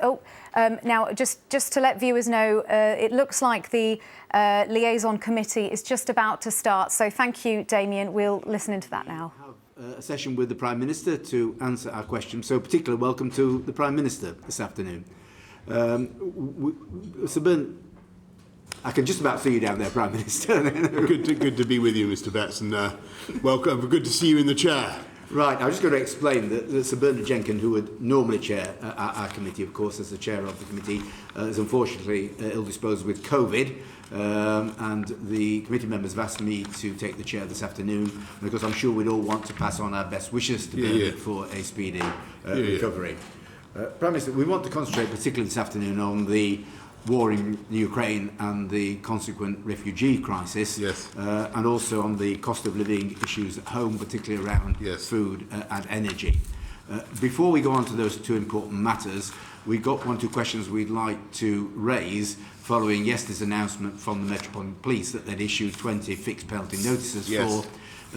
Now, just to let viewers know, it looks like the Liaison Committee is just about to start. So thank you, Damien. We'll listen into that now. We have a session with the Prime Minister to answer our questions. So particularly welcome to the Prime Minister this afternoon. Sir Byrne, I can just about see you down there, Prime Minister. Good to be with you, Mr. Betts, and welcome. Good to see you in the chair. Right, I'm just going to explain that Sir Bernard Jenkins, who would normally chair our committee, of course, as the chair of the committee, is unfortunately ill-disposed with COVID, and the committee members have asked me to take the chair this afternoon, because I'm sure we'd all want to pass on our best wishes to Bernard for a speedy recovery. Prime Minister, we want to concentrate particularly this afternoon on the war in Ukraine and the consequent refugee crisis, and also on the cost of living issues at home, particularly around food and energy. Before we go on to those two important matters, we've got one or two questions we'd like to raise following yesterday's announcement from the Metropolitan Police that they'd issued 20 fixed penalty notices for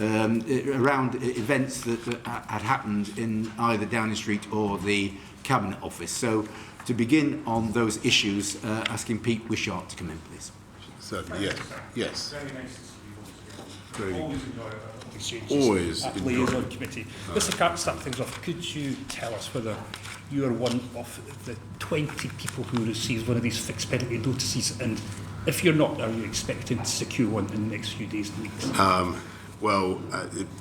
around events that had happened in either Downing Street or the Cabinet Office. So, to begin on those issues, asking Pete Wishart to come in, please. Certainly, yes. Very nice to see you. Always enjoy it. Always at Liaison Committee. Just to start things off, could you tell us whether you are one of the 20 people who receives one of these fixed penalty notices, and if you're not, are you expecting to secure one in the next few days and weeks?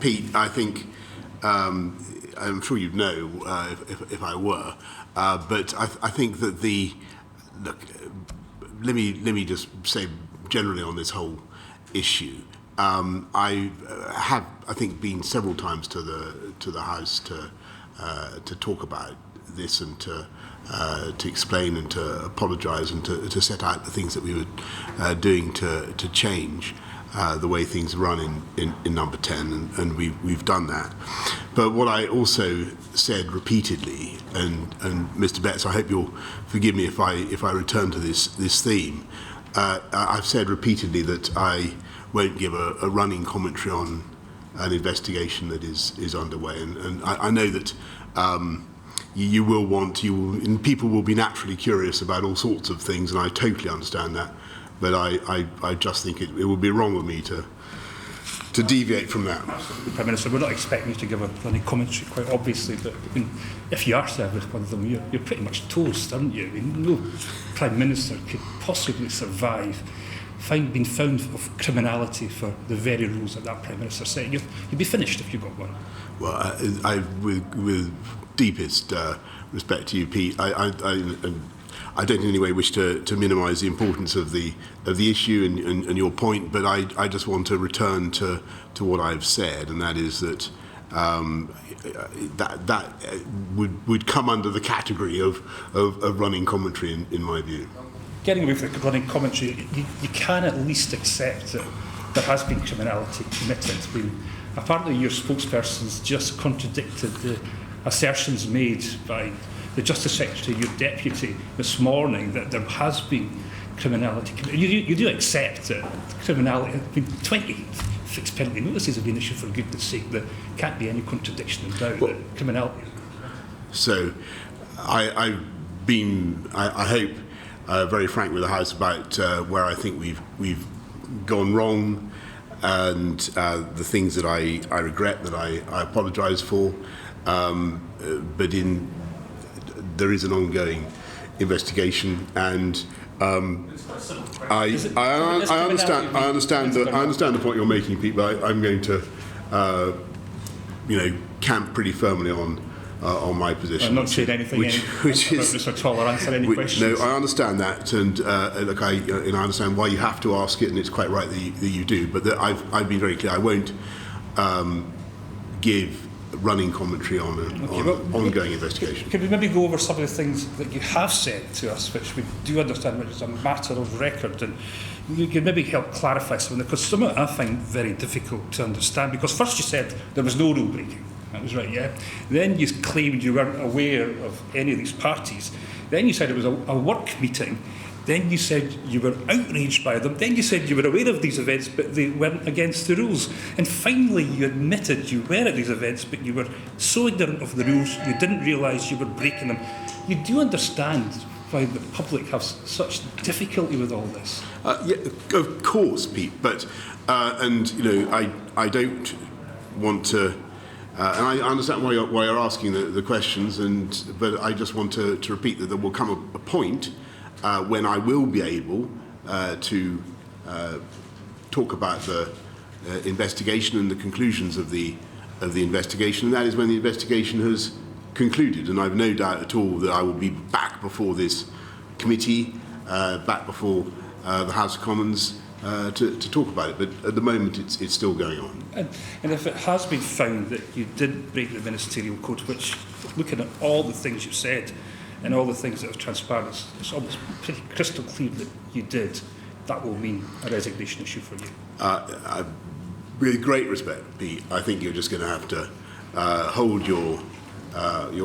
Pete, I think I'm sure you'd know if I were. But I think that let me just say generally on this whole issue, I have, I think, been several times to the House to talk about this and to explain and to apologise and to set out the things that we were doing to change the way things run in Number 10, and we've done that. But what I also said repeatedly, and Mr. Betts, I hope you'll forgive me if I return to this theme. I've said repeatedly that I won't give a running commentary on an investigation that is underway, and I know that you will want, and people will be naturally curious about all sorts of things, and I totally understand that. But I just think it would be wrong of me to deviate from that. Prime Minister, we're not expecting you to give a running commentary, quite obviously, but I mean, if you are served with one of them, you're pretty much toast, aren't you? I mean, no Prime Minister could possibly survive being found of criminality for the very rules that Prime Minister said. You'd be finished if you got one. Well, with deepest respect to you, Pete, I don't in any way wish to minimise the importance of the issue and your point, but I just want to return to what I've said, and that is that that would come under the category of running commentary in my view. Getting away from the running commentary, you can at least accept that there has been criminality committed. Apparently your spokespersons just contradicted the assertions made by the Justice Secretary, your deputy, this morning, that there has been criminality committed. You do accept that criminality, 20 fixed penalty notices have been issued, for goodness sake. There can't be any contradiction in doubt that criminality. So I've been, I hope, very frank with the House about where I think we've gone wrong, and the things that I regret, that I apologise for, but there is an ongoing investigation, and I understand the point you're making, Pete. But I'm going to camp pretty firmly on my position. I'm not saying anything which is this at all, or answer any questions. No, I understand that, and look, I understand why you have to ask it, and it's quite right that you do. But I've been very clear. I won't give running commentary on an ongoing investigation. Could we maybe go over some of the things that you have said to us, which we do understand, which is a matter of record, and you could maybe help clarify some of them, because some of it I find very difficult to understand. Because first you said there was no rule breaking. That was right, yeah. Then you claimed you weren't aware of any of these parties. Then you said it was a work meeting. Then you said you were outraged by them. Then you said you were aware of these events, but they weren't against the rules. And finally, you admitted you were at these events, but you were so ignorant of the rules, you didn't realise you were breaking them. You do understand why the public have such difficulty with all this? Yeah, of course, Pete. But and I don't want to. And I understand why you're asking the questions, but I just want to repeat that there will come a point when I will be able to talk about the investigation and the conclusions of the investigation, and that is when the investigation has concluded. And I've no doubt at all that I will be back before this committee, back before the House of Commons, to talk about it, but at the moment it's still going on. And if it has been found that you did break the ministerial code, which, looking at all the things you said and all the things that have transpired, it's almost pretty crystal clear that you did, that will mean a resignation issue for you. With great respect, Pete, I think you're just going to have to hold your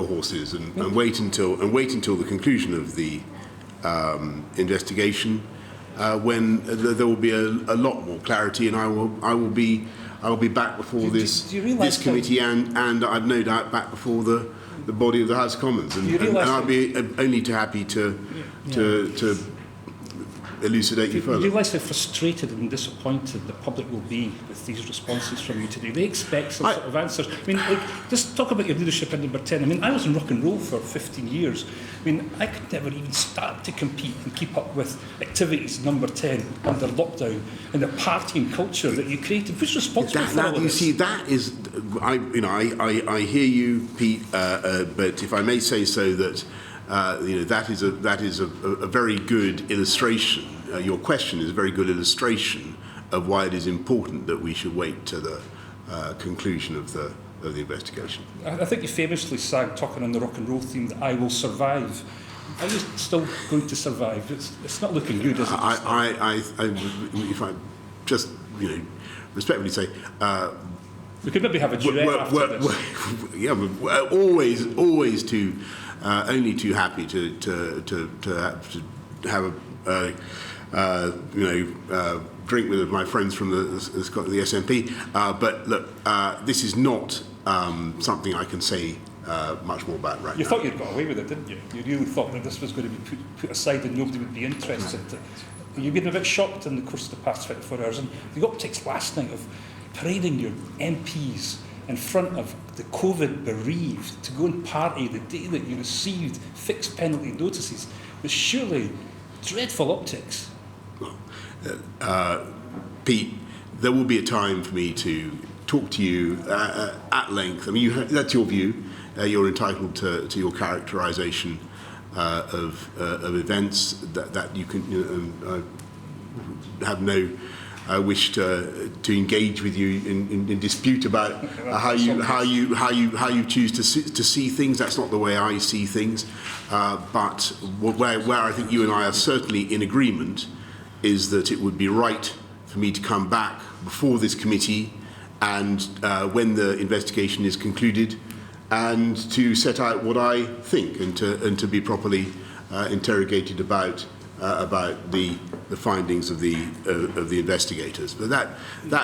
horses and wait until the conclusion of the investigation. When there will be a lot more clarity, and I will be back before this committee, and I've no doubt back before the body of the House of Commons, and I'll be only too happy to elucidate you further. You realise how frustrated and disappointed the public will be with these responses from you today? They expect some sort of answers. I mean, just talk about your leadership in number 10. I mean, I was in rock and roll for 15 years. I mean, I could never even start to compete and keep up with activities number 10 under lockdown and the partying culture that you created. Who's responsible for all of this? You see, that is, I hear you, Pete, but if I may say so, that that is a very good illustration. Your question is a very good illustration of why it is important that we should wait to the conclusion of the investigation. I think you famously sang, talking on the rock and roll theme, that I will survive. Are you still going to survive? It's not looking good, is it? If I just respectfully say, we could maybe have a duet after this. Yeah, we're always too. Only too happy to have a drink with my friends from the SNP. But look, this is not something I can say much more about right now. You thought you'd got away with it, didn't you? You really thought that this was going to be put aside and nobody would be interested. You've been a bit shocked in the course of the past 24 hours. And the optics last night of parading your MPs in front of the COVID bereaved to go and party the day that you received fixed penalty notices was surely dreadful optics. Pete, there will be a time for me to talk to you at length. I mean, that's your view. You're entitled to your characterisation of events that you can. I have no wish to engage with you in dispute about how you choose to see things. That's not the way I see things. But where I think you and I are certainly in agreement is that it would be right for me to come back before this committee and when the investigation is concluded, and to set out what I think and to be properly interrogated about the findings of the investigators. But that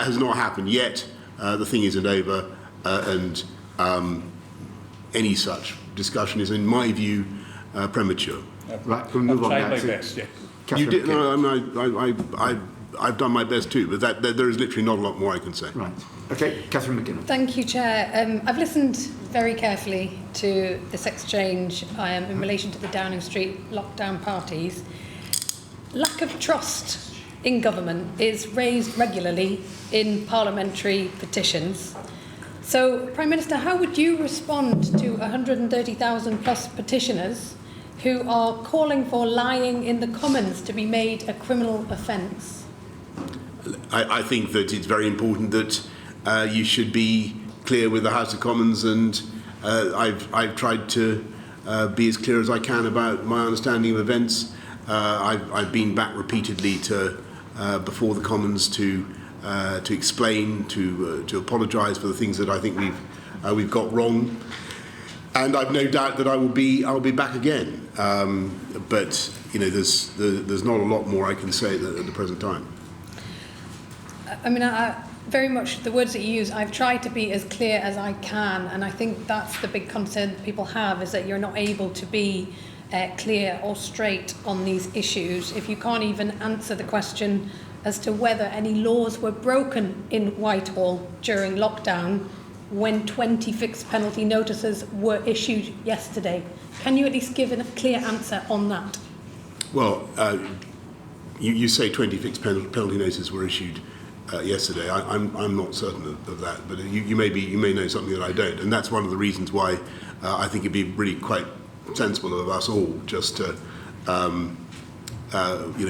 has not happened yet. The thing isn't over, and any such discussion is, in my view, premature. Right, we'll move on now. You did. No, I've done my best too, but there is literally not a lot more I can say. Right. Okay, Catherine McKinnon. Thank you, Chair. I've listened very carefully to this exchange in relation to the Downing Street lockdown parties. Lack of trust in government is raised regularly in parliamentary petitions. So, Prime Minister, how would you respond to 130,000 plus petitioners who are calling for lying in the Commons to be made a criminal offence? I think that it's very important that you should be clear with the House of Commons, and I've tried to be as clear as I can about my understanding of events. I've been back repeatedly before the Commons to explain, to apologise for the things that I think we've got wrong. And I've no doubt that I'll be back again. But there's not a lot more I can say at the present time. I mean, very much the words that you use, I've tried to be as clear as I can, and I think that's the big concern that people have, is that you're not able to be clear or straight on these issues if you can't even answer the question as to whether any laws were broken in Whitehall during lockdown when 20 fixed penalty notices were issued yesterday. Can you at least give a clear answer on that? Well, you say 20 fixed penalty notices were issued yesterday. I'm not certain of that, but you may know something that I don't, and that's one of the reasons why I think it'd be really quite sensible of us all just to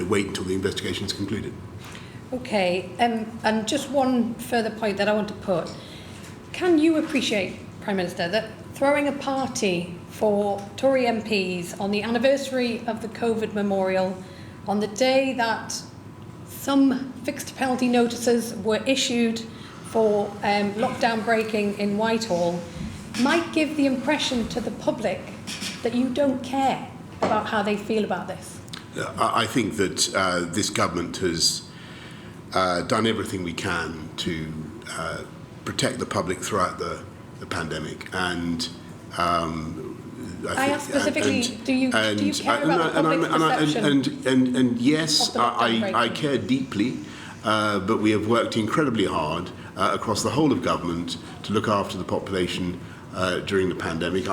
wait until the investigation is concluded. Okay, and just one further point that I want to put. Can you appreciate, Prime Minister, that throwing a party for Tory MPs on the anniversary of the COVID memorial, on the day that some fixed penalty notices were issued for lockdown breaking in Whitehall, might give the impression to the public that you don't care about how they feel about this? I think that this government has done everything we can to protect the public throughout the pandemic, and I asked specifically, do you care about the public's perception? And yes, I care deeply, but we have worked incredibly hard across the whole of government to look after the population during the pandemic.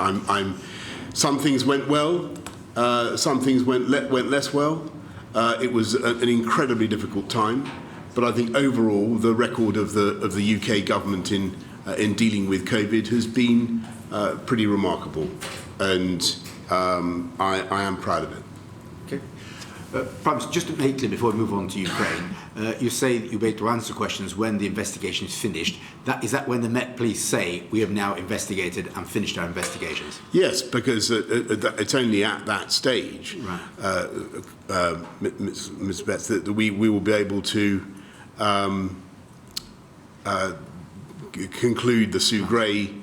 Some things went well, some things went less well. It was an incredibly difficult time, but I think overall the record of the UK government in dealing with COVID has been pretty remarkable, and I am proud of it. Okay. Prime Minister, just to make clear before we move on to Ukraine, you say that you'll be able to answer questions when the investigation is finished. Is that when the Met Police say we have now investigated and finished our investigations? Yes, because it's only at that stage, right. Ms. Betts, that we will be able to conclude the Sue Gray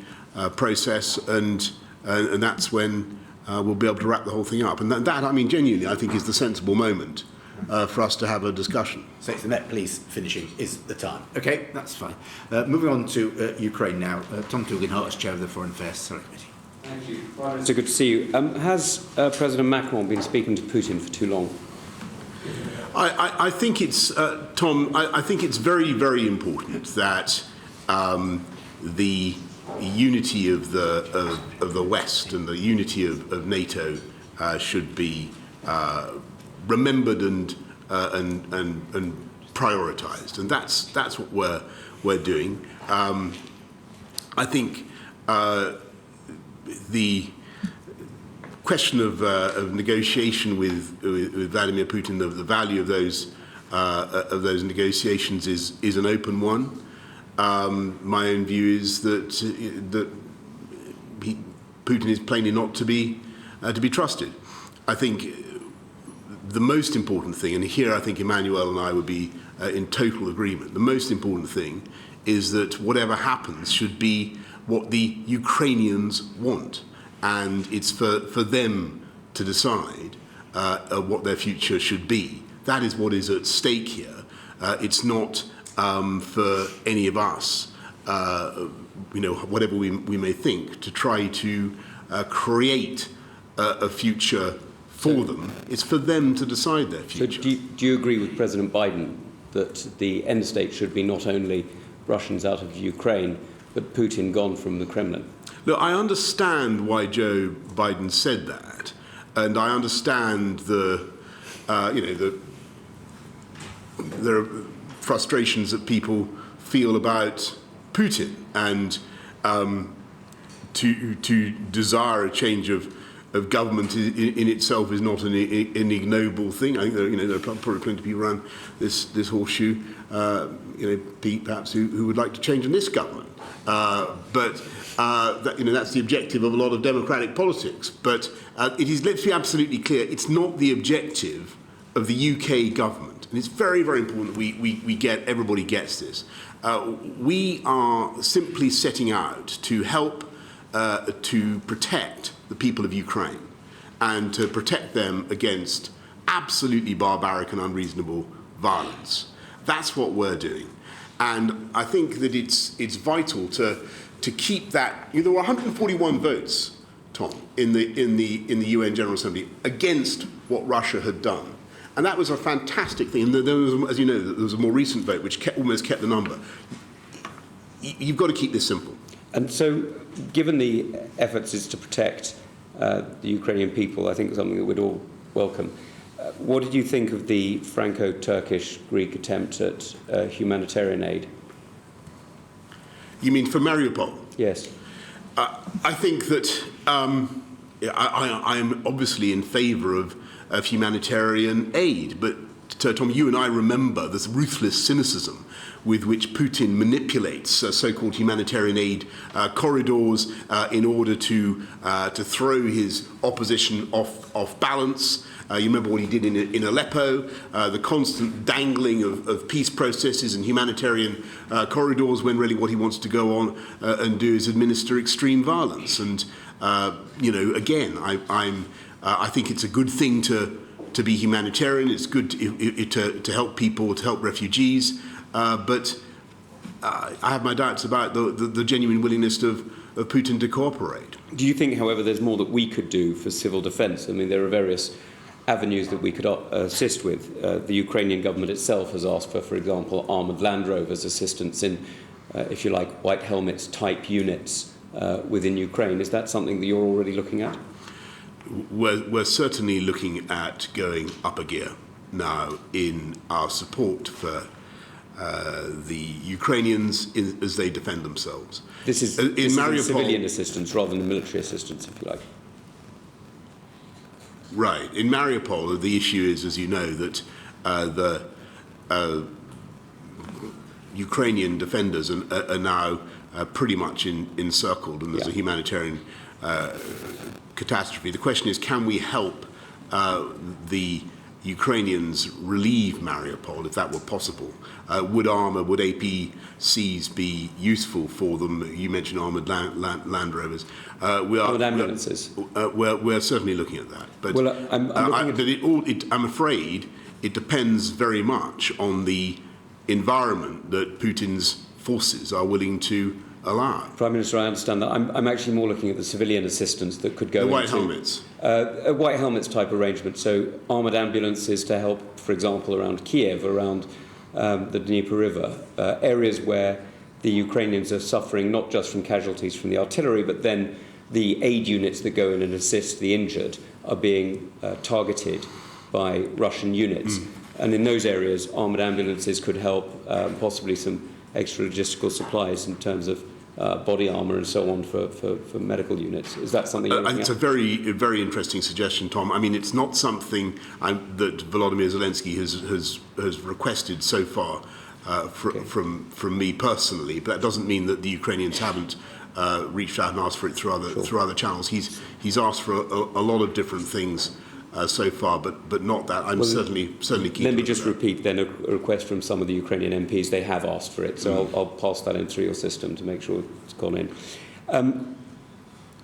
process, and that's when we'll be able to wrap the whole thing up. And that I mean, genuinely, I think is the sensible moment for us to have a discussion. So it's the Met Police finishing is the time. Okay, that's fine. Moving on to Ukraine now. Tom Tugendhat, as Chair of the Foreign Affairs Select Committee. Thank you. It's good to see you. Has President Macron been speaking to Putin for too long? I think it's, Tom, I think it's very, very important that the unity of the West and the unity of NATO should be remembered and prioritised, and that's what we're doing. I think the question of negotiation with Vladimir Putin, of the value of those negotiations, is an open one. My own view is that Putin is plainly not to be trusted. I think the most important thing, and here I think Emmanuel and I would be in total agreement, the most important thing is that whatever happens should be what the Ukrainians want, and it's for them to decide what their future should be. That is what is at stake here. It's not for any of us, whatever we may think, to try to create a future for them. It's for them to decide their future. So do you agree with President Biden that the end state should be not only Russians out of Ukraine, but Putin gone from the Kremlin? Look, I understand why Joe Biden said that, and I understand there are frustrations that people feel about Putin, and to desire a change of government in itself is not an ignoble thing. I think there are probably plenty of people around this horseshoe, Pete perhaps, who would like to change in this government. But that's the objective of a lot of democratic politics. But it is, let's be absolutely clear, it's not the objective of the UK government. And it's very, very important that everybody gets this. We are simply setting out to help to protect the people of Ukraine and to protect them against absolutely barbaric and unreasonable violence. That's what we're doing. And I think that it's vital to keep that. There were 141 votes, Tom, in the UN General Assembly against what Russia had done. And that was a fantastic thing. And there was, as you know, there was a more recent vote which almost kept the number. You've got to keep this simple. And so, given the efforts is to protect the Ukrainian people, I think something that we'd all welcome. What did you think of the Franco-Turkish-Greek attempt at humanitarian aid? You mean for Mariupol? Yes. I think that I am obviously in favour of humanitarian aid, but Tom, you and I remember this ruthless cynicism with which Putin manipulates so-called humanitarian aid corridors in order to throw his opposition off balance. You remember what he did in Aleppo, the constant dangling of peace processes and humanitarian corridors, when really what he wants to go on and do is administer extreme violence. And again, I think it's a good thing to be humanitarian. It's good to help people, to help refugees. But I have my doubts about the genuine willingness of Putin to cooperate. Do you think, however, there's more that we could do for civil defence? I mean, there are various avenues that we could assist with. The Ukrainian government itself has asked for example, armoured Land Rovers assistance in, if you like, white helmets type units within Ukraine. Is that something that you're already looking at? We're certainly looking at going up a gear now in our support for the Ukrainians as they defend themselves. This is civilian assistance rather than military assistance, if you like. Right. In Mariupol, the issue is, as you know, that the Ukrainian defenders are now pretty much encircled, and there's a humanitarian catastrophe. The question is, can we help the Ukrainians relieve Mariupol, if that were possible? Would armour, would APCs be useful for them? You mentioned armoured Land Rovers. Armoured ambulances. We're certainly looking at that. But, well, I'm afraid it depends very much on the environment that Putin's forces are willing to allow. Prime Minister, I understand that. I'm actually more looking at the civilian assistance that could go into... The white helmets? helmets? A white helmets type arrangement. So armoured ambulances to help, for example, around Kiev, around the Dnieper River, areas where the Ukrainians are suffering not just from casualties from the artillery, but then the aid units that go in and assist the injured are being targeted by Russian units. And in those areas, armoured ambulances could help, possibly some extra logistical supplies in terms of body armour and so on for medical units. Is that something you're looking It's at? a very interesting suggestion, Tom. I mean, it's not something that Volodymyr Zelensky has requested so far from me personally, but that doesn't mean that the Ukrainians haven't reached out and asked for it through other channels. He's asked for a lot of different things so far, but not that. I'm certainly keen. Let me just repeat then a request from some of the Ukrainian MPs. They have asked for it, so I'll pass that in through your system to make sure it's gone in.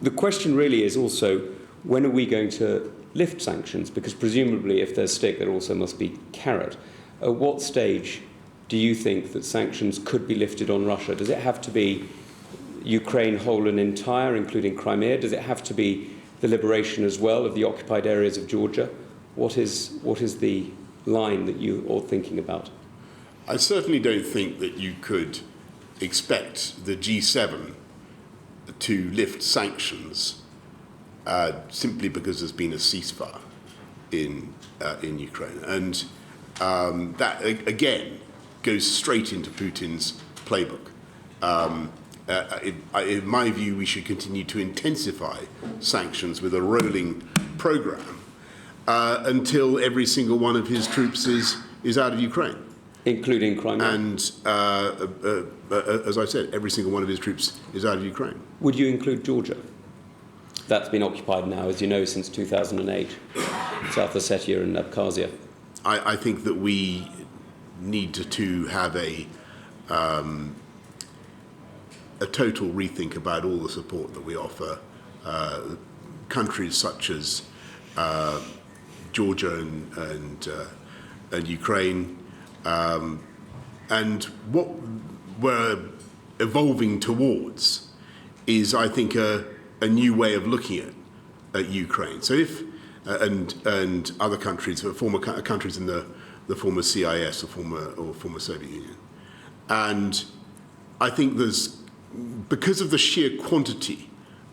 The question really is also, when are we going to lift sanctions? Because presumably if there's stick, there also must be carrot. At what stage do you think that sanctions could be lifted on Russia? Does it have to be Ukraine whole and entire, including Crimea? Does it have to be the liberation as well of the occupied areas of Georgia? What is the line that you are thinking about? I certainly don't think that you could expect the G7 to lift sanctions simply because there's been a ceasefire in Ukraine. And that, again, goes straight into Putin's playbook. In my view, we should continue to intensify sanctions with a rolling programme until every single one of his troops is out of Ukraine. Including Crimea? And, as I said, every single one of his troops is out of Ukraine. Would you include Georgia? That's been occupied now, as you know, since 2008, South Ossetia and Abkhazia. I think that we need to have a a total rethink about all the support that we offer countries such as Georgia and Ukraine, and what we're evolving towards is, I think, a new way of looking at Ukraine. So if and other countries, former countries in the former CIS or former Soviet Union, and I think because of the sheer quantity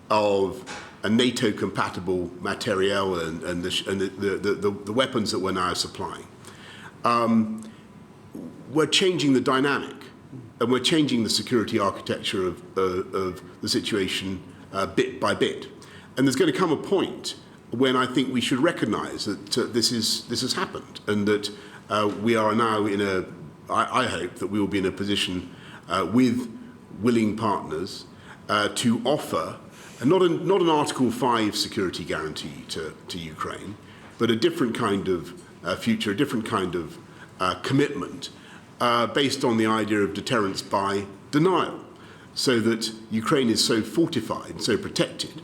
of a NATO-compatible materiel and the weapons that we're now supplying, we're changing the dynamic, and we're changing the security architecture of the situation bit by bit. And there's going to come a point when I think we should recognise that this has happened, and that we are now I hope that we will be in a position with willing partners to offer not an Article 5 security guarantee to Ukraine, but a different kind of future, a different kind of commitment based on the idea of deterrence by denial, so that Ukraine is so fortified, so protected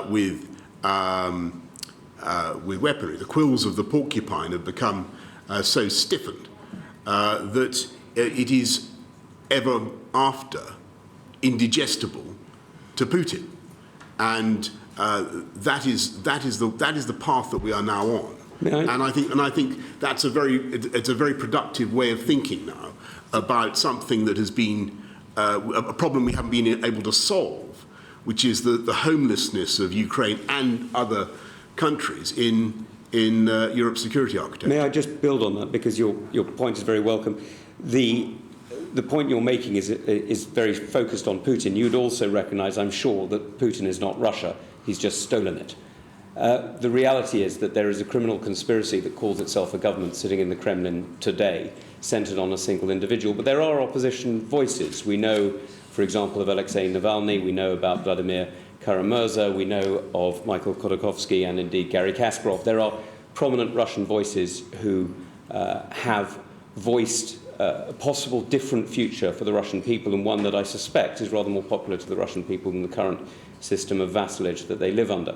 with weaponry. The quills of the porcupine have become so stiffened that it is ever after indigestible to Putin, and that is the path that we are now on. And I think that's a very productive way of thinking now about something that has been a problem we haven't been able to solve, which is the homelessness of Ukraine and other countries in Europe's security architecture. May I just build on that, because your point is very welcome. The point you're making is very focused on Putin. You'd also recognise, I'm sure, that Putin is not Russia. He's just stolen it. The reality is that there is a criminal conspiracy that calls itself a government sitting in the Kremlin today, centred on a single individual. But there are opposition voices. We know, for example, of Alexei Navalny. We know about Vladimir Kara-Murza. We know of Michael Khodorkovsky and indeed Garry Kasparov. There are prominent Russian voices who have voiced a possible different future for the Russian people, and one that I suspect is rather more popular to the Russian people than the current system of vassalage that they live under.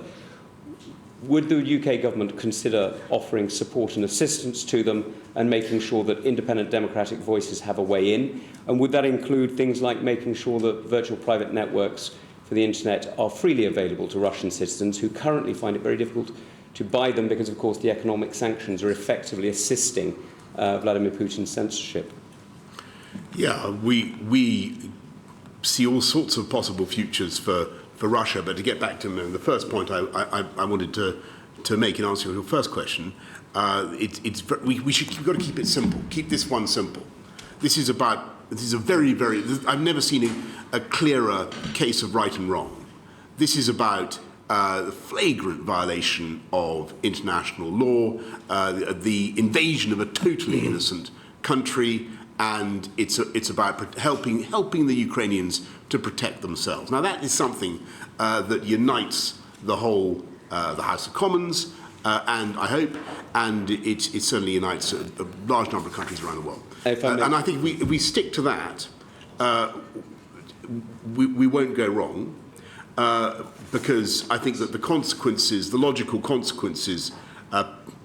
Would the UK government consider offering support and assistance to them and making sure that independent democratic voices have a way in? And would that include things like making sure that virtual private networks for the internet are freely available to Russian citizens who currently find it very difficult to buy them because, of course, the economic sanctions are effectively assisting Vladimir Putin's censorship? Yeah, we see all sorts of possible futures for Russia, but to get back to the first point I wanted to make in answer to your first question, we've got to keep it simple. Keep this one simple. This is a very, very. I've never seen a clearer case of right and wrong. This is about the flagrant violation of international law, the invasion of a totally innocent country, and it's about helping the Ukrainians to protect themselves. Now that is something that unites the whole the House of Commons, and I hope, and it certainly unites a large number of countries around the world. And I think if we stick to that, we won't go wrong. Because I think that the logical consequences,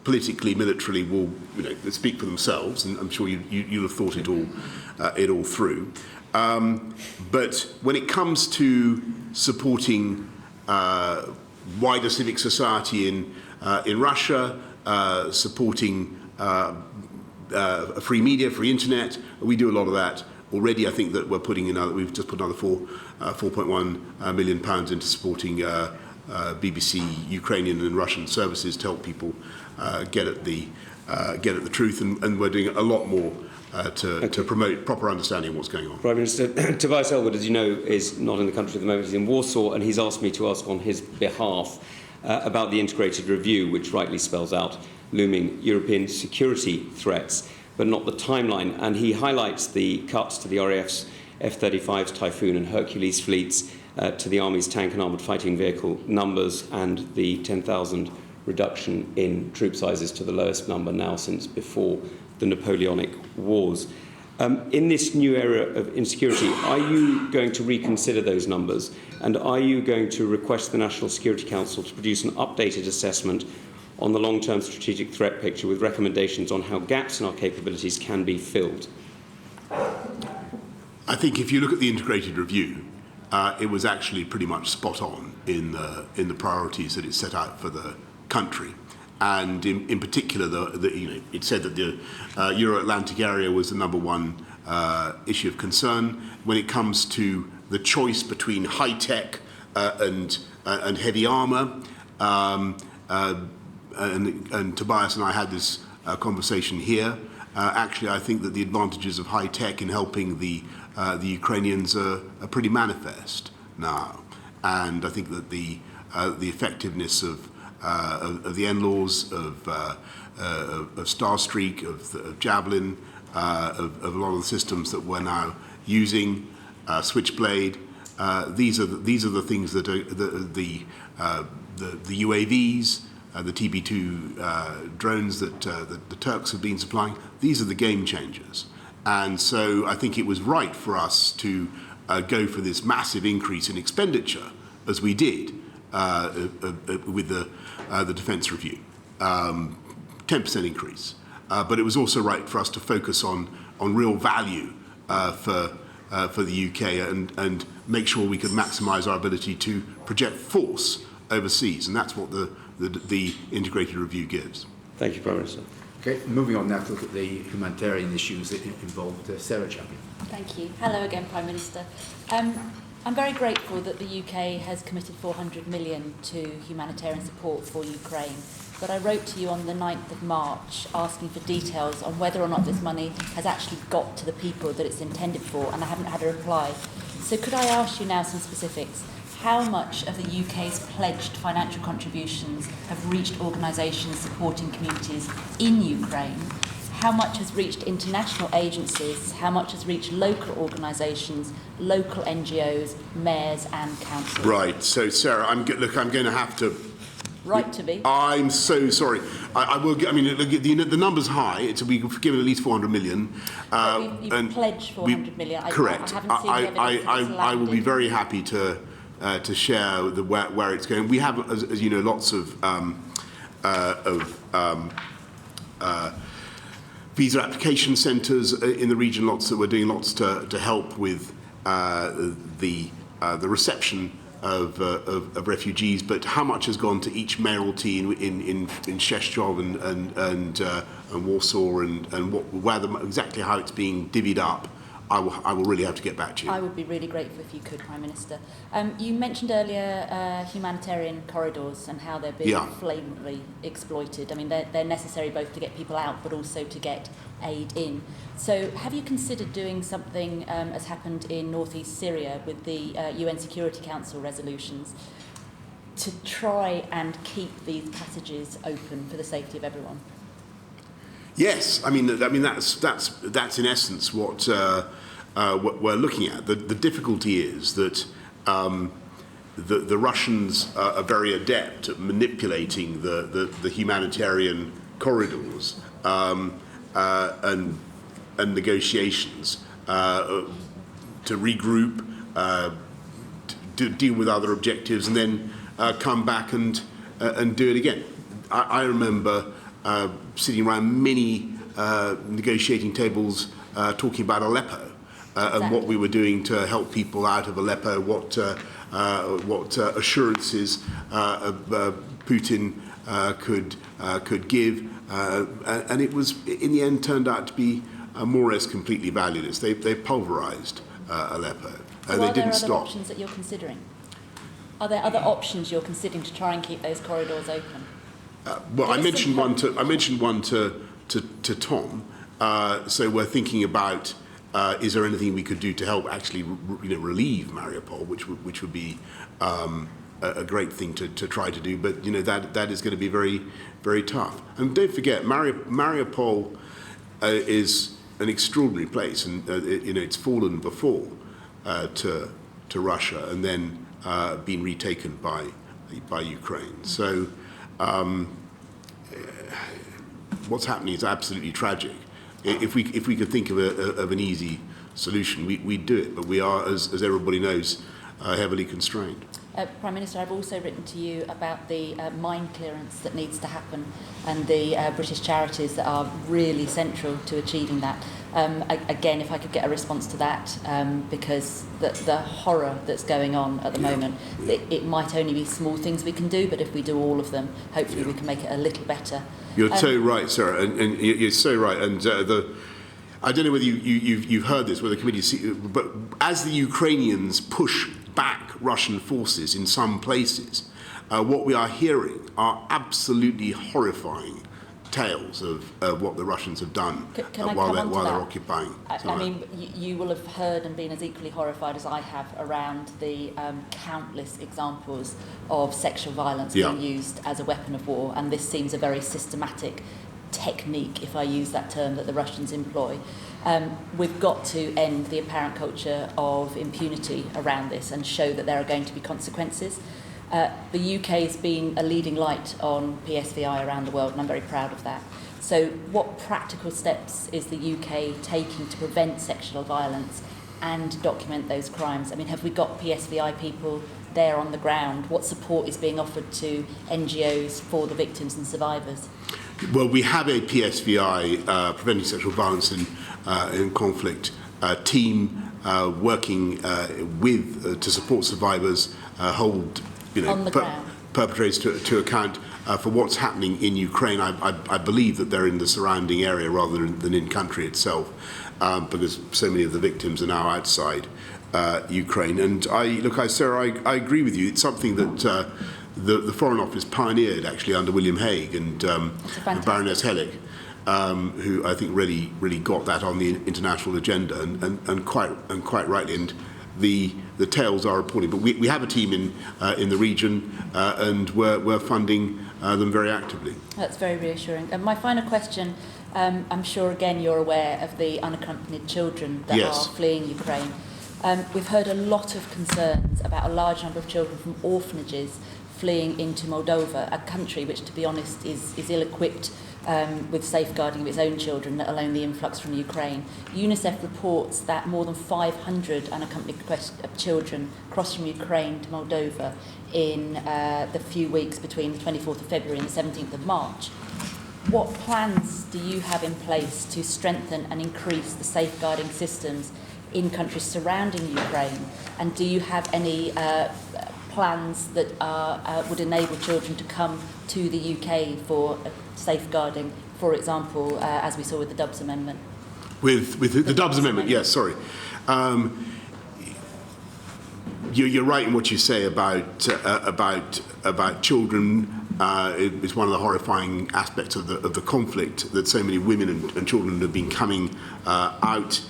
politically, militarily, will speak for themselves, and I'm sure you'll have thought it all through. But when it comes to supporting wider civic society in Russia, supporting free media, free internet, we do a lot of that. Already, I think that we've just put another £4.1 million into supporting BBC Ukrainian and Russian services to help people get at the truth, and we're doing a lot more to promote proper understanding of what's going on. Prime Minister Tobias Ellwood, as you know, is not in the country at the moment. He's in Warsaw, and he's asked me to ask on his behalf about the integrated review, which rightly spells out looming European security threats, but not the timeline. And he highlights the cuts to the RAF's F-35s, Typhoon and Hercules fleets, to the Army's tank and armoured fighting vehicle numbers, and the 10,000 reduction in troop sizes to the lowest number now since before the Napoleonic Wars. In this new era of insecurity, are you going to reconsider those numbers? And are you going to request the National Security Council to produce an updated assessment on the long-term strategic threat picture with recommendations on how gaps in our capabilities can be filled? I think if you look at the integrated review, it was actually pretty much spot on in the priorities that it set out for the country. And in particular, it said that the Euro-Atlantic area was the number one issue of concern when it comes to the choice between high-tech and heavy armour. And Tobias and I had this conversation here. Actually, I think that the advantages of high-tech in helping the Ukrainians are pretty manifest now. And I think that the effectiveness of the NLAWs, of Starstreak, of Javelin, of a lot of the systems that we're now using, Switchblade. These are the things that are the UAVs, the TB2 drones that the Turks have been supplying. These are the game changers. And so I think it was right for us to go for this massive increase in expenditure, as we did with the Defence Review, 10% increase. But it was also right for us to focus on real value for the UK and make sure we could maximise our ability to project force overseas, and that's what the integrated review gives. Thank you, Prime Minister. Okay, moving on now to look at the humanitarian issues that involved Sarah Champion. Thank you. Hello again, Prime Minister. I'm very grateful that the UK has committed 400 million to humanitarian support for Ukraine, but I wrote to you on the 9th of March asking for details on whether or not this money has actually got to the people that it's intended for, and I haven't had a reply. So could I ask you now some specifics? How much of the UK's pledged financial contributions have reached organisations supporting communities in Ukraine? How much has reached international agencies? How much has reached local organisations, local NGOs, mayors and councils? Right. So, Sarah, I'm going to have to... Right to be. I'm so sorry. I will. I mean, the number's high. We've given at least 400 million. You've pledged 400 million. Correct. I haven't seen the evidence I will be very happy to share where it's going. We have, as you know, lots of visa application centres in the region. We're doing lots to help with the reception of refugees. But how much has gone to each mayoralty in Szczecin and Warsaw and exactly how it's being divvied up? I will really have to get back to you. I would be really grateful if you could, Prime Minister. You mentioned earlier humanitarian corridors and how they're being flagrantly exploited. I mean, they're necessary both to get people out but also to get aid in. So have you considered doing something as happened in northeast Syria with the UN Security Council resolutions to try and keep these passages open for the safety of everyone? Yes, I mean that's in essence what we're looking at. The difficulty is that the Russians are very adept at manipulating the humanitarian corridors and negotiations to regroup, to deal with other objectives, and then come back and do it again. I remember sitting around many negotiating tables talking about Aleppo and what we were doing to help people out of Aleppo, what assurances Putin could give, and it was in the end turned out to be more or less completely valueless. They pulverised Aleppo. So they didn't stop. Are there other options that you're considering? Are there other options you're considering to try and keep those corridors open? Well, I mentioned one to Tom. So we're thinking about is there anything we could do to help actually relieve Mariupol, which would be a great thing to try to do. But that is going to be very, very tough. And don't forget, Mariupol is an extraordinary place, and it's fallen before to Russia and then been retaken by Ukraine. So what's happening is absolutely tragic. If we could think of an easy solution, we'd do it. But we are, as everybody knows, heavily constrained. Prime Minister, I've also written to you about the mine clearance that needs to happen and the British charities that are really central to achieving that. Again, if I could get a response to that, because the horror that's going on at the moment, it might only be small things we can do, but if we do all of them, hopefully we can make it a little better. You're so right, Sarah, and you're so right. And I don't know whether you've heard this, whether the committee, but as the Ukrainians push back Russian forces in some places, what we are hearing are absolutely horrifying tales of what the Russians have done while they're occupying. I mean, you will have heard and been as equally horrified as I have around the countless examples of sexual violence being used as a weapon of war, and this seems a very systematic technique, if I use that term, that the Russians employ. We've got to end the apparent culture of impunity around this and show that there are going to be consequences. The UK has been a leading light on PSVI around the world, and I'm very proud of that. So what practical steps is the UK taking to prevent sexual violence and document those crimes? I mean, have we got PSVI people there on the ground? What support is being offered to NGOs for the victims and survivors? Well, we have a PSVI, Preventing Sexual Violence in Conflict, team working to support survivors, hold perpetrators to account for what's happening in Ukraine. I believe that they're in the surrounding area rather than in country itself, because so many of the victims are now outside Ukraine. And Sarah, I agree with you. It's something that the Foreign Office pioneered actually under William Hague and Baroness Hellig, who I think really got that on the international agenda, and quite rightly. And the tales are appalling. But we have a team in the region, and we're funding them very actively. That's very reassuring. And my final question, I'm sure again you're aware of the unaccompanied children that are fleeing Ukraine. We've heard a lot of concerns about a large number of children from orphanages fleeing into Moldova, a country which, to be honest, is ill-equipped with safeguarding of its own children, let alone the influx from Ukraine. UNICEF reports that more than 500 unaccompanied children crossed from Ukraine to Moldova in the few weeks between the 24th of February and the 17th of March. What plans do you have in place to strengthen and increase the safeguarding systems in countries surrounding Ukraine? And do you have any plans that would enable children to come to the UK for safeguarding, for example, as we saw with the Dubs Amendment? With the Dubs Amendment, yes, sorry. You're right in what you say about children. It's one of the horrifying aspects of the conflict, that so many women and children have been coming out.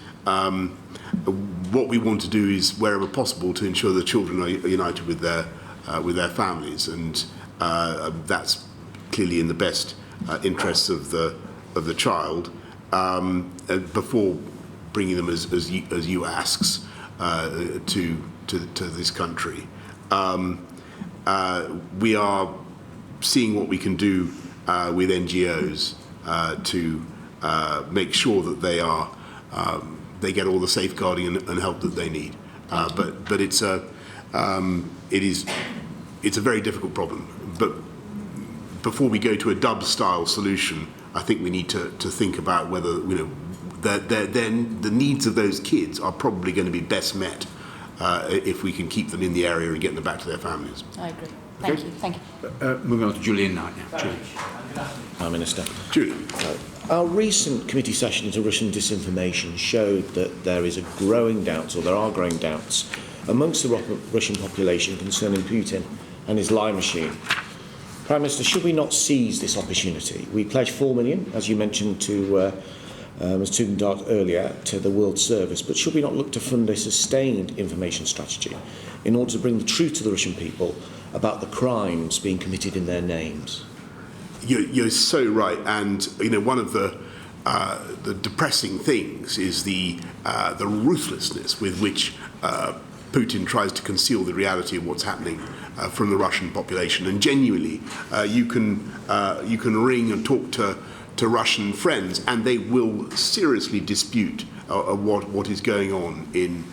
What we want to do is, wherever possible, to ensure the children are united with their families, and that's clearly in the best interests of the child, before bringing them as you asks to this country. We are seeing what we can do with NGOs to make sure that they get all the safeguarding and help that they need. But it's a very difficult problem. But before we go to a Dub-style solution, I think we need to think about whether the needs of those kids are probably going to be best met if we can keep them in the area and get them back to their families. I agree. Thank you. Thank you. Moving on to Julian Knight now. Prime Minister. Julian. Our recent committee session into Russian disinformation showed that there are growing doubts amongst the Russian population concerning Putin and his lie machine. Prime Minister, should we not seize this opportunity? We pledged 4 million, as you mentioned to Ms. Tugendhat earlier, to the World Service, but should we not look to fund a sustained information strategy in order to bring the truth to the Russian people about the crimes being committed in their names? You're so right, and one of the depressing things is the ruthlessness with which Putin tries to conceal the reality of what's happening from the Russian population. And genuinely, you can ring and talk to Russian friends, and they will seriously dispute what is going on in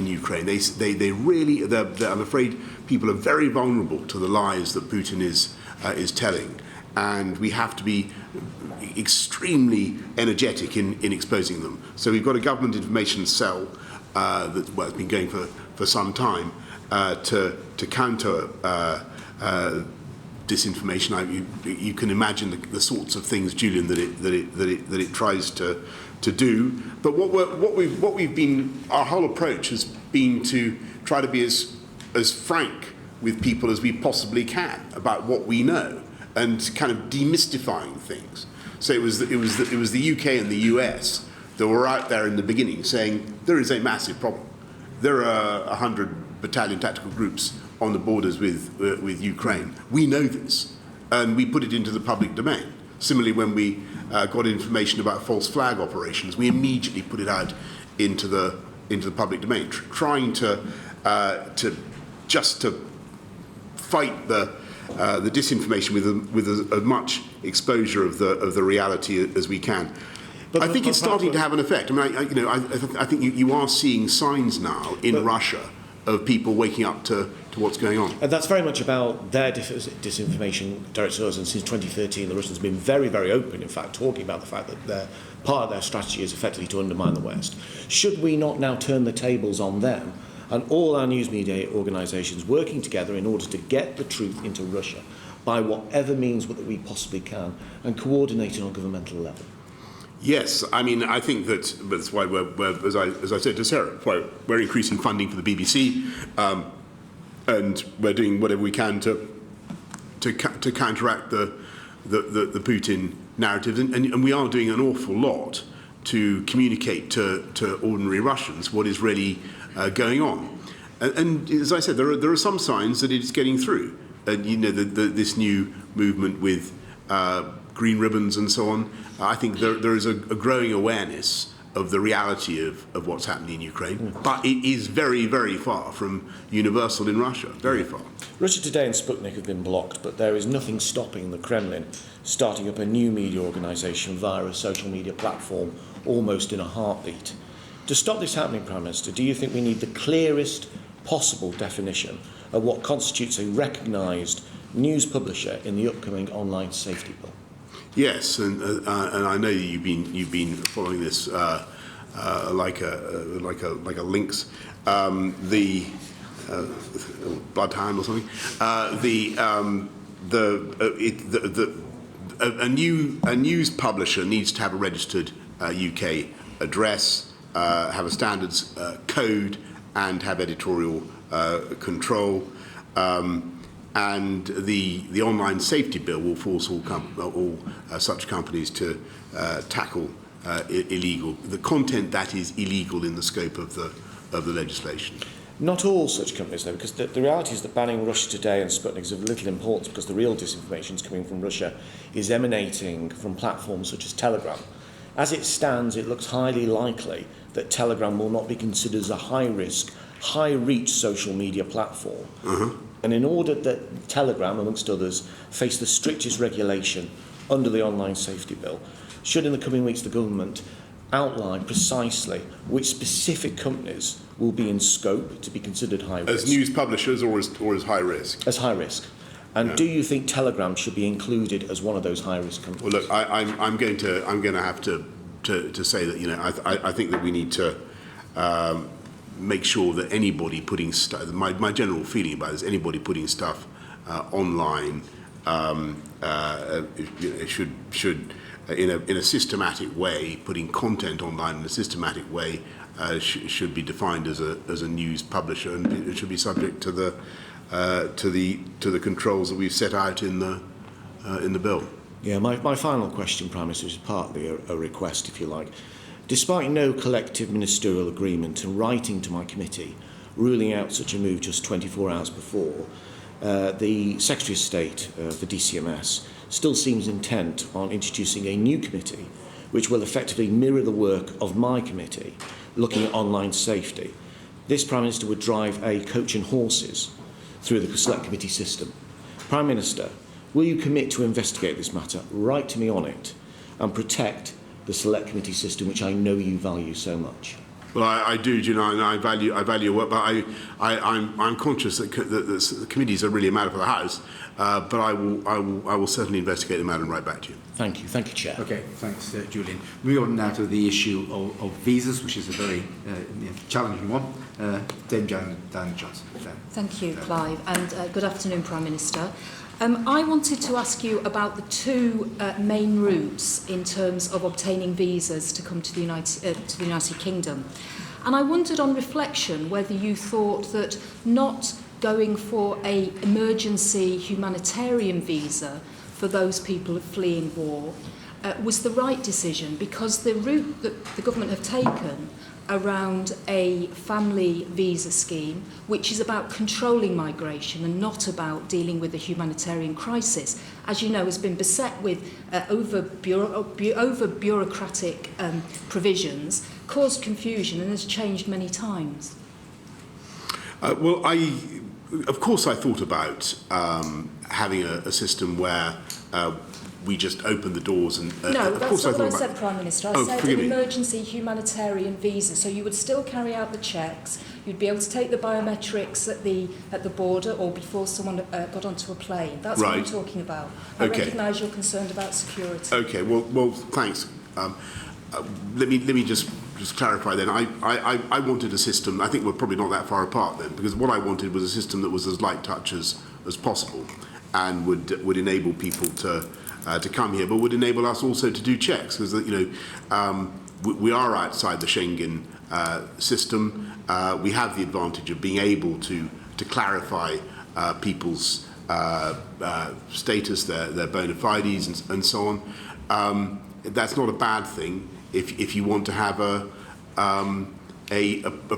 Ukraine. They really, I'm afraid, people are very vulnerable to the lies that Putin is telling, and we have to be extremely energetic in exposing them. So we've got a government information cell that's been going for some time to counter disinformation. You can imagine the sorts of things, Julian, that it tries to do. But what we've been, our whole approach has been to try to be as frank with people as we possibly can about what we know, and kind of demystifying things. So it was the UK and the US that were out there in the beginning saying there is a massive problem. There are 100 battalion tactical groups on the borders with Ukraine. We know this, and we put it into the public domain. Similarly, when we got information about false flag operations, we immediately put it out into the public domain, trying to fight the disinformation with as much exposure of the reality as we can. But I think it's starting to have an effect. I mean, I think you are seeing signs now in Russia of people waking up to what's going on. And that's very much about their disinformation directed at us. And since 2013, the Russians have been very, very open, in fact, talking about the fact that part of their strategy is effectively to undermine the West. Should we not now turn the tables on them and all our news media organisations working together in order to get the truth into Russia by whatever means that we possibly can, and coordinating on a governmental level? Yes, I mean, I think that's why we're, as I said to Sarah, why we're increasing funding for the BBC, and we're doing whatever we can to counteract the Putin narrative, and we are doing an awful lot to communicate to ordinary Russians what is really going on. And as I said, there are some signs that it's getting through. This new movement with green ribbons and so on. I think there is a growing awareness of the reality of what's happening in Ukraine, but it is very, very far from universal in Russia, very far. Russia Today and Sputnik have been blocked, but there is nothing stopping the Kremlin starting up a new media organisation via a social media platform almost in a heartbeat. To stop this happening, Prime Minister, do you think we need the clearest possible definition of what constitutes a recognised news publisher in the upcoming online safety bill? Yes, and I know you've been following this like a lynx, the bloodhound or something. A news publisher needs to have a registered UK address, have a standards code, and have editorial control. And the online safety bill will force all such companies to tackle the content that is illegal in the scope of the legislation. Not all such companies, though, because the reality is that banning Russia Today and Sputnik is of little importance, because the real disinformation coming from Russia is emanating from platforms such as Telegram. As it stands, it looks highly likely that Telegram will not be considered as a high-risk, high-reach social media platform. And in order that Telegram, amongst others, face the strictest regulation under the online safety bill, should in the coming weeks the government outline precisely which specific companies will be in scope to be considered high risk? As news publishers or as high risk? As high risk. And do you think Telegram should be included as one of those high risk companies? Well, look, I'm going to have to say that I think that we need to make sure that anybody putting stuff, my general feeling about it is anybody putting stuff online should in a systematic way, putting content online in a systematic way should be defined as a news publisher, and it should be subject to the controls that we've set out in the bill. Yeah, my final question, Prime Minister, is partly a request, if you like. Despite no collective ministerial agreement and writing to my committee ruling out such a move just 24 hours before, the Secretary of State for DCMS still seems intent on introducing a new committee which will effectively mirror the work of my committee looking at online safety. This, Prime Minister, would drive a coach and horses through the Select Committee system. Prime Minister, will you commit to investigate this matter, write to me on it, and protect the Select Committee system, which I know you value so much? Well, I do, you know, and I value your work, but I'm conscious that the committees are really a matter for the House. But I will certainly investigate the matter and write back to you. Thank you, Chair. Okay, thanks, Julian. Moving on now to the issue of visas, which is a very challenging one. Dame Dan Johnson. Thank you, Clive, and good afternoon, Prime Minister. I wanted to ask you about the two main routes in terms of obtaining visas to come to the United Kingdom. And I wondered on reflection whether you thought that not going for an emergency humanitarian visa for those people fleeing war was the right decision, because the route that the government have taken around a family visa scheme, which is about controlling migration and not about dealing with the humanitarian crisis, as you know, has been beset with over bureaucratic provisions, caused confusion and has changed many times. Well, of course I thought about having a system where we just open the doors and... no, that's not what I said, Prime Minister. I said an emergency humanitarian visa. So you would still carry out the checks, you'd be able to take the biometrics at the border or before someone got onto a plane. That's what I'm talking about. I recognise you're concerned about security. Okay, well thanks. Let me just clarify then. I wanted a system, I think we're probably not that far apart then, because what I wanted was a system that was as light touch as possible and would enable people to come here, but would enable us also to do checks, because we are outside the Schengen system. We have the advantage of being able to clarify people's status, their bona fides, and so on. That's not a bad thing if you want to have a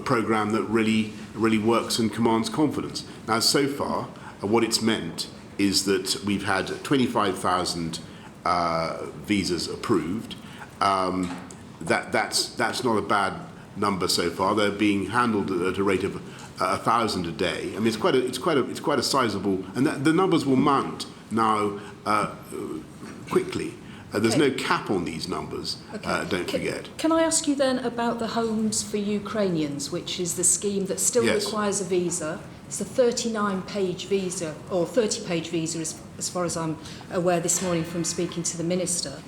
program that really works and commands confidence. Now, so far, what it's meant is that we've had 25,000 visas approved. That's not a bad number so far. They're being handled at a rate of 1,000 a day. I mean, it's quite a sizable, and the numbers will mount now quickly. There's no cap on these numbers, don't forget. Can I ask you then about the Homes for Ukrainians, which is the scheme that still requires a visa? It's a 39-page visa, or 30-page visa as far as I'm aware this morning from speaking to the Minister.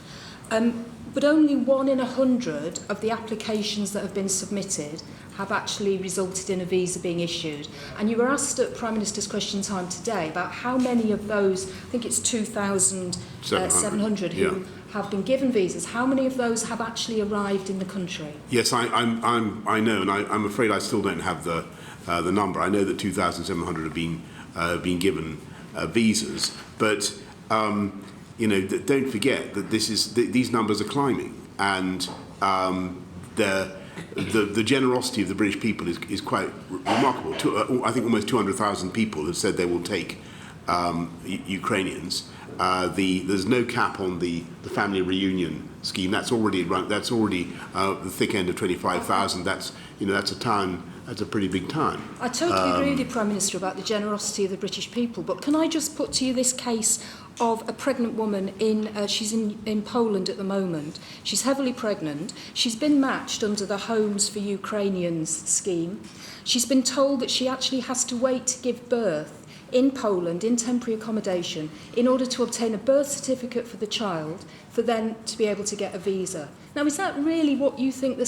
But only 1 in 100 of the applications that have been submitted have actually resulted in a visa being issued. And you were asked at Prime Minister's Question Time today about how many of those, I think it's 2,700 who have been given visas, how many of those have actually arrived in the country? Yes, I know, and I'm afraid I still don't have the number. I know that 2,700 have been given visas, but don't forget that these numbers are climbing, and the generosity of the British people is quite remarkable. I think almost 200,000 people have said they will take Ukrainians. There's no cap on the family reunion scheme. That's already the thick end of 25,000. That's a town. That's a pretty big town. I totally agree with you, Prime Minister, about the generosity of the British people. But can I just put to you this case of a pregnant woman she's in Poland at the moment. She's heavily pregnant. She's been matched under the Homes for Ukrainians scheme. She's been told that she actually has to wait to give birth in Poland in temporary accommodation in order to obtain a birth certificate for the child, for then to be able to get a visa. Now, is that really what you think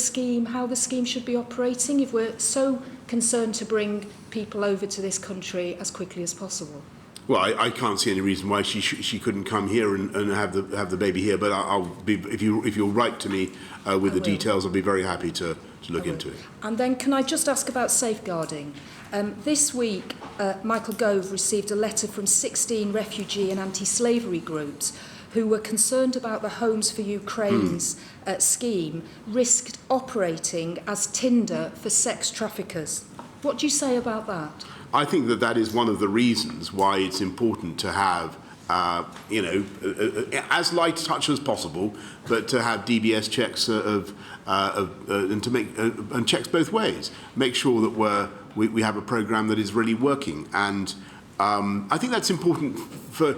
how the scheme should be operating, if we're so concerned to bring people over to this country as quickly as possible? Well, I can't see any reason why she couldn't come here and have the baby here. But if you'll write to me with the details, I'll be very happy to look into it. And then can I just ask about safeguarding? This week, Michael Gove received a letter from 16 refugee and anti-slavery groups who were concerned about the Homes for Ukraine's scheme risked operating as Tinder for sex traffickers. What do you say about that? I think that is one of the reasons why it's important to have, as light touch as possible, but to have DBS checks and to make and checks both ways. Make sure that we have a program that is really working, and I think that's important for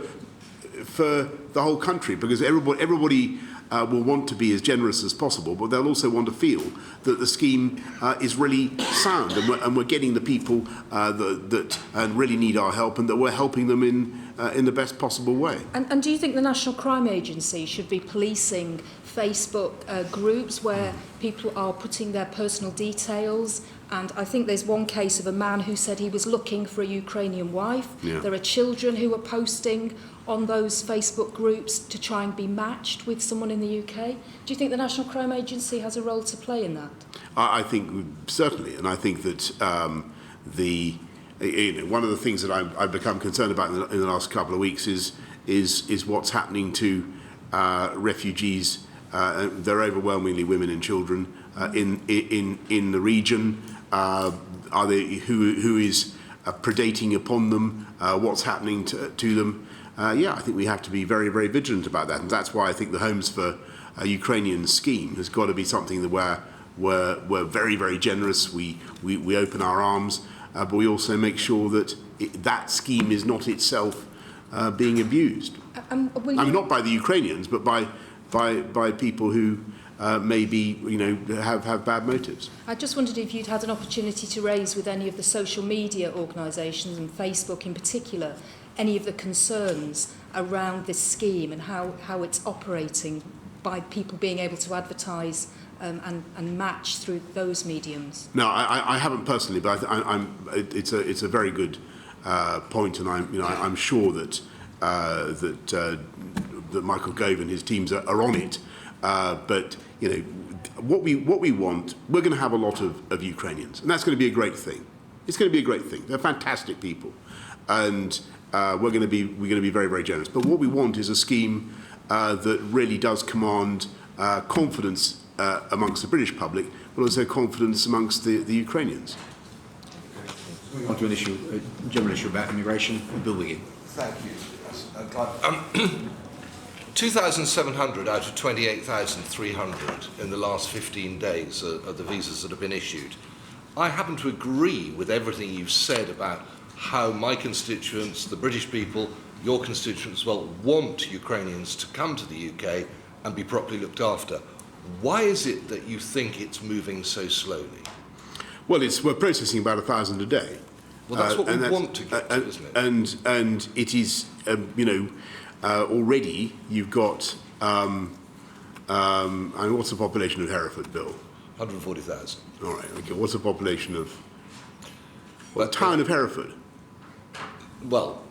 the whole country, because everybody will want to be as generous as possible, but they'll also want to feel that the scheme is really sound, and we're getting the people that really need our help, and that we're helping them in the best possible way. And do you think the National Crime Agency should be policing Facebook groups where people are putting their personal details? And I think there's one case of a man who said he was looking for a Ukrainian wife. Yeah. There are children who are posting on those Facebook groups to try and be matched with someone in the UK. Do you think the National Crime Agency has a role to play in that? I think certainly, and I think that one of the things that I've become concerned about in the last couple of weeks is what's happening to refugees. They're overwhelmingly women and children in the region. Are they who is predating upon them? What's happening to them? I think we have to be very, very vigilant about that, and that's why I think the Homes for Ukrainians scheme has got to be something that we're very, very generous. We open our arms, but we also make sure that that scheme is not itself being abused. Not by the Ukrainians, but by people who maybe have bad motives. I just wondered if you'd had an opportunity to raise with any of the social media organisations, and Facebook in particular, any of the concerns around this scheme and how it's operating by people being able to advertise and match through those mediums. No, I haven't personally, but it's a very good point, and I'm sure that Michael Gove and his teams are on it. But what we want, we're going to have a lot of Ukrainians, and that's going to be a great thing. It's going to be a great thing. They're fantastic people, and we're going to be very, very generous. But what we want is a scheme that really does command confidence amongst the British public, but also confidence amongst the Ukrainians. Moving on to a general issue about immigration. Bill Wiggin. Thank you. 2,700 out of 28,300 in the last 15 days are the visas that have been issued. I happen to agree with everything you've said about how my constituents, the British people, your constituents as well, want Ukrainians to come to the UK and be properly looked after. Why is it that you think it's moving so slowly? Well, we're processing about 1,000 a day. Well, that's what we want to get to, isn't it? And it is, already you've got, what's the population of Hereford, Bill? 140,000. All right, okay. What's the population of the town of Hereford? Well,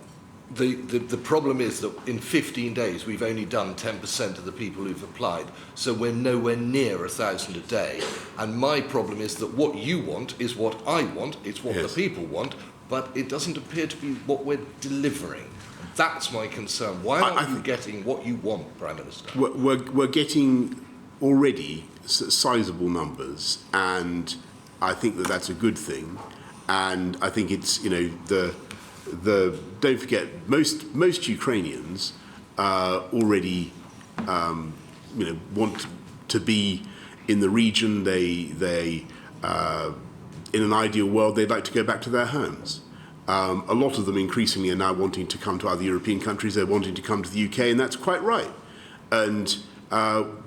the problem is that in 15 days we've only done 10% of the people who've applied, so we're nowhere near 1,000 a day. And my problem is that what you want is what I want, it's what the people want, but it doesn't appear to be what we're delivering. That's my concern. Why aren't you getting what you want, Prime Minister? We're getting already sizable numbers, and I think that's a good thing. And I think it's don't forget, most Ukrainians already want to be in the region. They in an ideal world, they'd like to go back to their homes. A lot of them increasingly are now wanting to come to other European countries. They're wanting to come to the UK, and that's quite right. And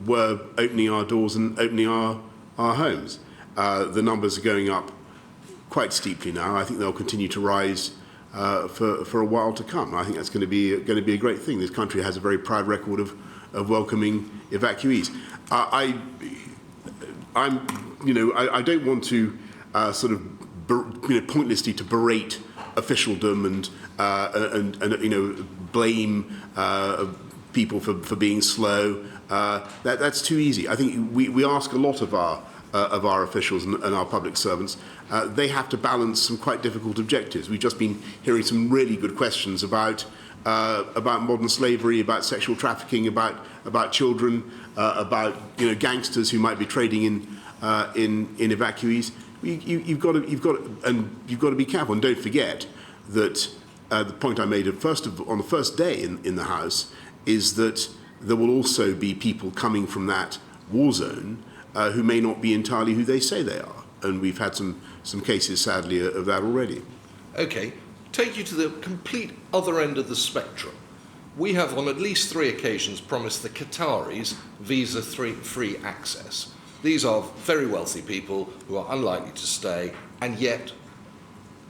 we're opening our doors and opening our homes. The numbers are going up quite steeply now. I think they'll continue to rise for a while to come. I think that's going to be a great thing. This country has a very proud record of welcoming evacuees. I don't want to pointlessly to berate officialdom and blame people for being slow. That's too easy. I think we ask a lot of our officials and our public servants. They have to balance some quite difficult objectives. We've just been hearing some really good questions about modern slavery, about sexual trafficking, about children, about gangsters who might be trading in evacuees. You've got to be careful, and don't forget that the point I made on the first day in the House is that there will also be people coming from that war zone who may not be entirely who they say they are, and we've had some cases, sadly, of that already. Okay, take you to the complete other end of the spectrum. we have on at least 3 occasions promised the Qataris visa-free access. These are very wealthy people who are unlikely to stay, and yet,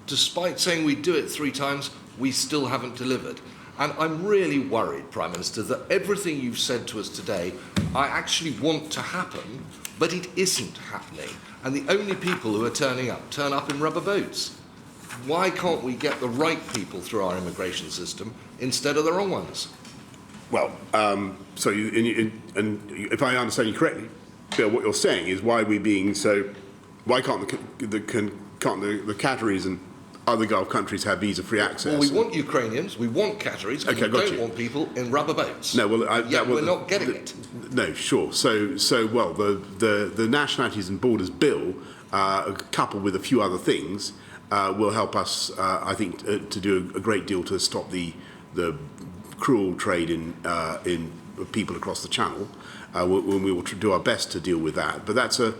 despite saying we do it 3 times, we still haven't delivered. And I'm really worried, Prime Minister, that everything you've said to us today, I actually want to happen, but it isn't happening. And the only people who are turn up in rubber boats. Why can't we get the right people through our immigration system instead of the wrong ones? Well, so if I understand you correctly, Bill, what you're saying is why can't the Qataris and other Gulf countries have visa-free access? Well, we want Ukrainians, we want Qataris, and we don't want people in rubber boats. No, well, we're not getting it. No, sure. Well, the Nationalities and Borders Bill, coupled with a few other things, will help us, I think, to do a great deal to stop the cruel trade in people across the Channel. When we will do our best to deal with that, but that's a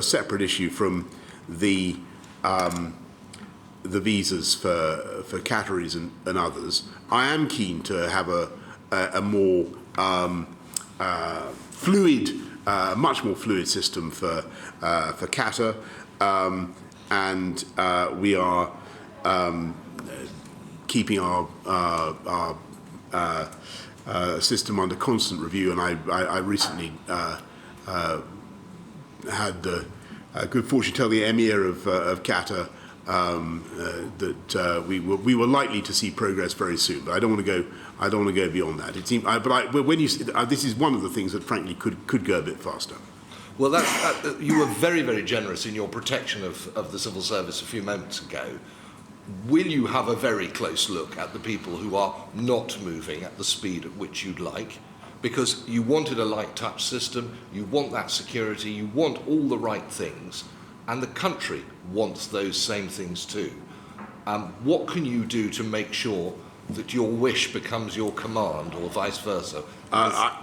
separate issue from the visas for Qataris and others. I am keen to have a more fluid, much more fluid system for Qatar, and we are keeping our system under constant review. And I recently had the good fortune to tell the Emir of Qatar that we were likely to see progress very soon, but I don't want to go beyond that. It seemed, when you this is one of the things that frankly could go a bit faster. Well, you were very, very generous in your protection of the civil service a few moments ago. Will you have a very close look at the people who are not moving at the speed at which you'd like? Because you wanted a light touch system, you want that security, you want all the right things, and the country wants those same things too. What can you do to make sure that your wish becomes your command, or vice versa?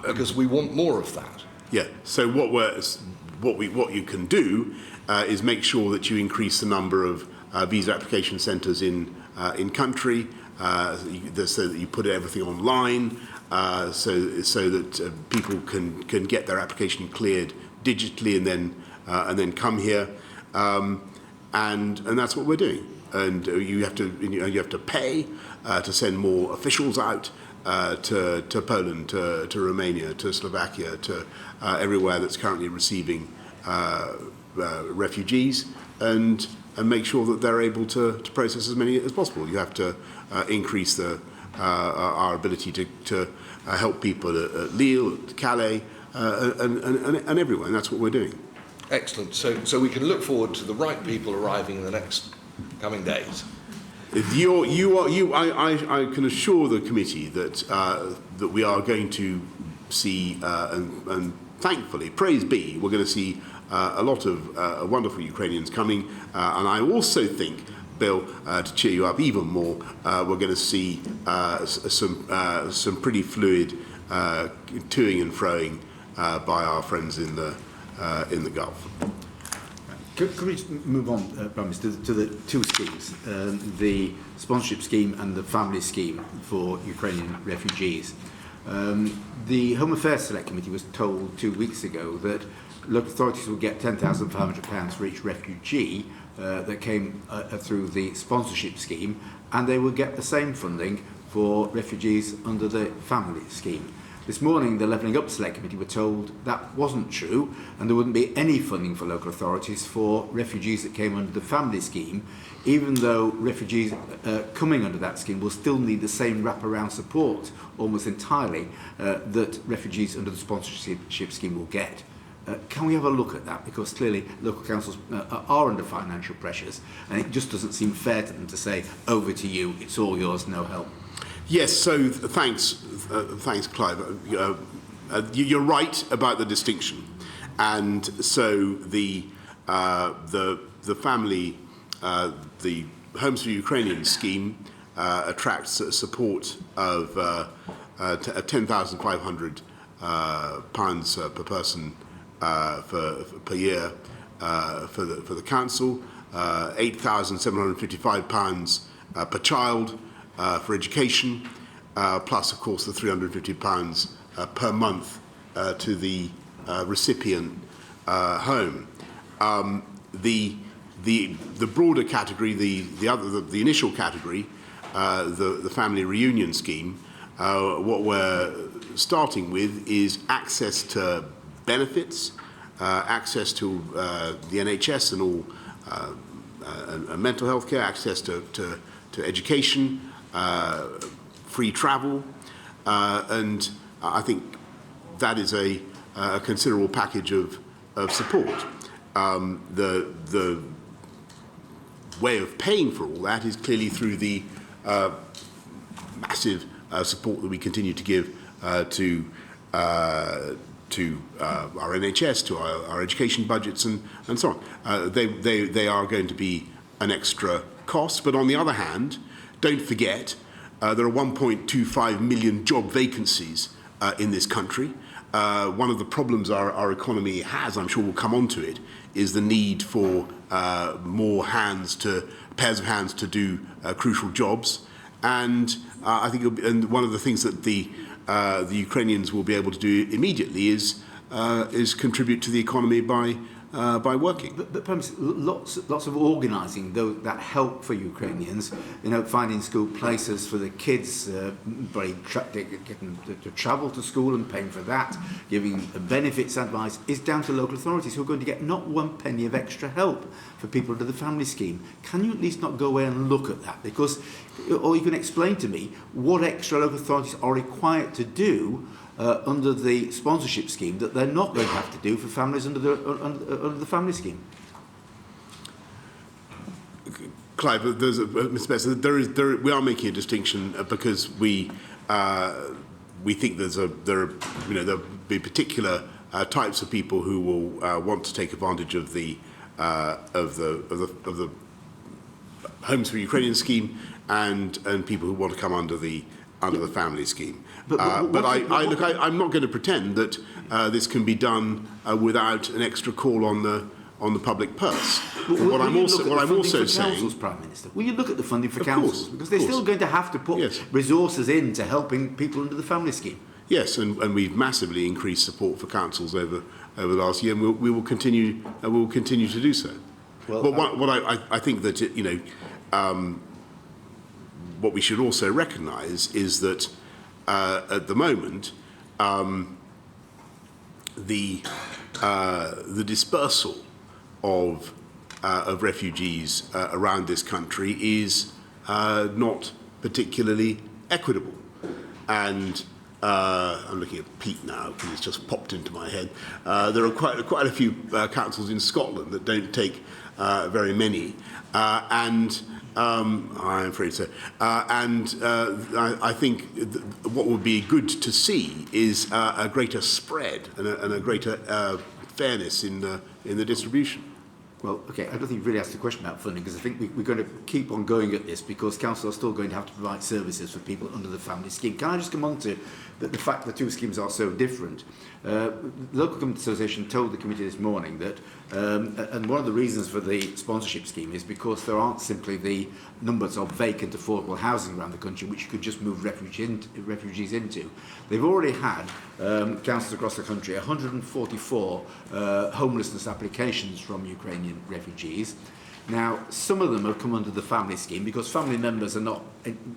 Because we want more of that. Yeah. So what you can do is make sure that you increase the number of visa application centres in country, so that you put everything online, so that people can get their application cleared digitally and then come here, and that's what we're doing. And you have to pay to send more officials out to Poland, to Romania, to Slovakia, to everywhere that's currently receiving refugees, and make sure that they're able to process as many as possible. You have to increase our ability to help people at Lille, at Calais, and everywhere, and that's what we're doing. Excellent. So we can look forward to the right people arriving in the next coming days. I can assure the committee that we are going to see, and thankfully, praise be, we're going to see a lot of wonderful Ukrainians coming, and I also think, Bill, to cheer you up even more, we're going to see some pretty fluid toing and froing by our friends in the Gulf. Could we just move on, Prime Minister, to the two schemes, the sponsorship scheme and the family scheme for Ukrainian refugees? The Home Affairs Select Committee was told 2 weeks ago that local authorities will get £10,500 for each refugee that came through the sponsorship scheme, and they will get the same funding for refugees under the family scheme. This morning, the Levelling Up Select Committee were told that wasn't true, and there wouldn't be any funding for local authorities for refugees that came under the family scheme, even though refugees coming under that scheme will still need the same wraparound support almost entirely that refugees under the sponsorship scheme will get. Can we have a look at that? Because clearly local councils are under financial pressures, and it just doesn't seem fair to them to say, over to you, it's all yours, no help. Yes, so thanks, Clive. You're right about the distinction, and so the family, the Homes for Ukrainians scheme attracts support of £10,500 per person per year for the council, £8,755 per child for education, plus, of course, the £350 per month to the recipient home. The broader category, the initial category, the family reunion scheme, what we're starting with is access to benefits, access to the NHS and all and mental health care, access to education, free travel, and I think that is a considerable package of support. The way of paying for all that is clearly through the massive support that we continue to give to our NHS, to our education budgets, and so on. They are going to be an extra cost, but on the other hand, don't forget there are 1.25 million job vacancies in this country. One of the problems our economy has, I'm sure we'll come on to it, is the need for more pairs of hands to do crucial jobs. And I think and one of the things that the Ukrainians will be able to do immediately is contribute to the economy by working. But perhaps lots of organising that help for Ukrainians, finding school places for the kids, getting to travel to school and paying for that, giving benefits advice, is down to local authorities who are going to get not one penny of extra help for people under the family scheme. Can you at least not go away and look at that? Or you can explain to me what extra local authorities are required to do under the sponsorship scheme that they're not going to have to do for families under the family scheme. Clive, Mr. Besser, we are making a distinction because we think there'll be particular types of people who will want to take advantage of the Homes for Ukrainians scheme and people who want to come under the family scheme. I'm not going to pretend that this can be done without an extra call on the public purse. What I'm also saying, Prime Minister, will you look at the funding for councils? Because they're still going to have to put resources into helping people under the family scheme. Yes, and we've massively increased support for councils over the last year, and we will continue to do so. Well, but I think that what we should also recognise is that at the moment the dispersal of refugees around this country is not particularly equitable, and I'm looking at Pete now because it's just popped into my head. There are quite a few councils in Scotland that don't take very many, and I'm afraid so. I think what would be good to see is a greater spread and a greater fairness in the distribution. Well, okay, I don't think you've really asked a question about funding, because I think we're going to keep on going at this because councils are still going to have to provide services for people under the family scheme. Can I just come on to the fact that the two schemes are so different? The Local Government Association told the committee this morning that, and one of the reasons for the sponsorship scheme is because there aren't simply the numbers of vacant affordable housing around the country which you could just move refugees into. They've already had, councils across the country, 144 homelessness applications from Ukrainian refugees. Now, some of them have come under the family scheme because family members are not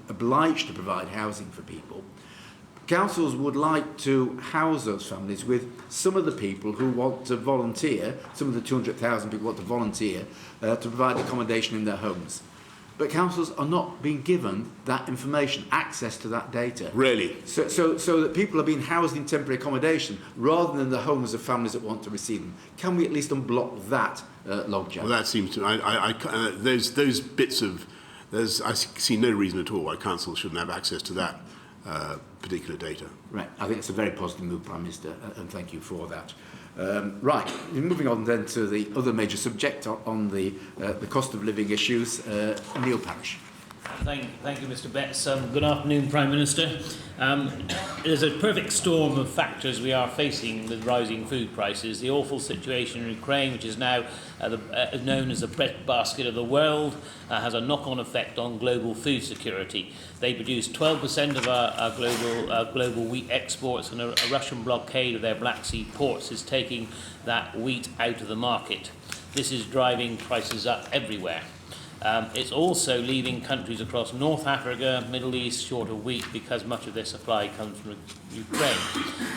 obliged to provide housing for people. Councils would like to house those families with some of the people who want to volunteer, some of the 200,000 people want to volunteer to provide accommodation in their homes. But councils are not being given that information, access to that data. Really? So that people are being housed in temporary accommodation rather than the homes of families that want to receive them. Can we at least unblock that logjam? Well, that seems to... those bits of... I see no reason at all why councils shouldn't have access to that particular data. Right. I think it's a very positive move, Prime Minister, and thank you for that. Right. Moving on then to the other major subject on the cost of living issues, Neil Parish. Thank you, Mr. Betts. Good afternoon, Prime Minister. There's a perfect storm of factors we are facing with rising food prices. The awful situation in Ukraine, which is now known as the breadbasket of the world, has a knock-on effect on global food security. They produce 12% of our global wheat exports, and a Russian blockade of their Black Sea ports is taking that wheat out of the market. This is driving prices up everywhere. It's also leaving countries across North Africa, Middle East short of wheat because much of their supply comes from Ukraine.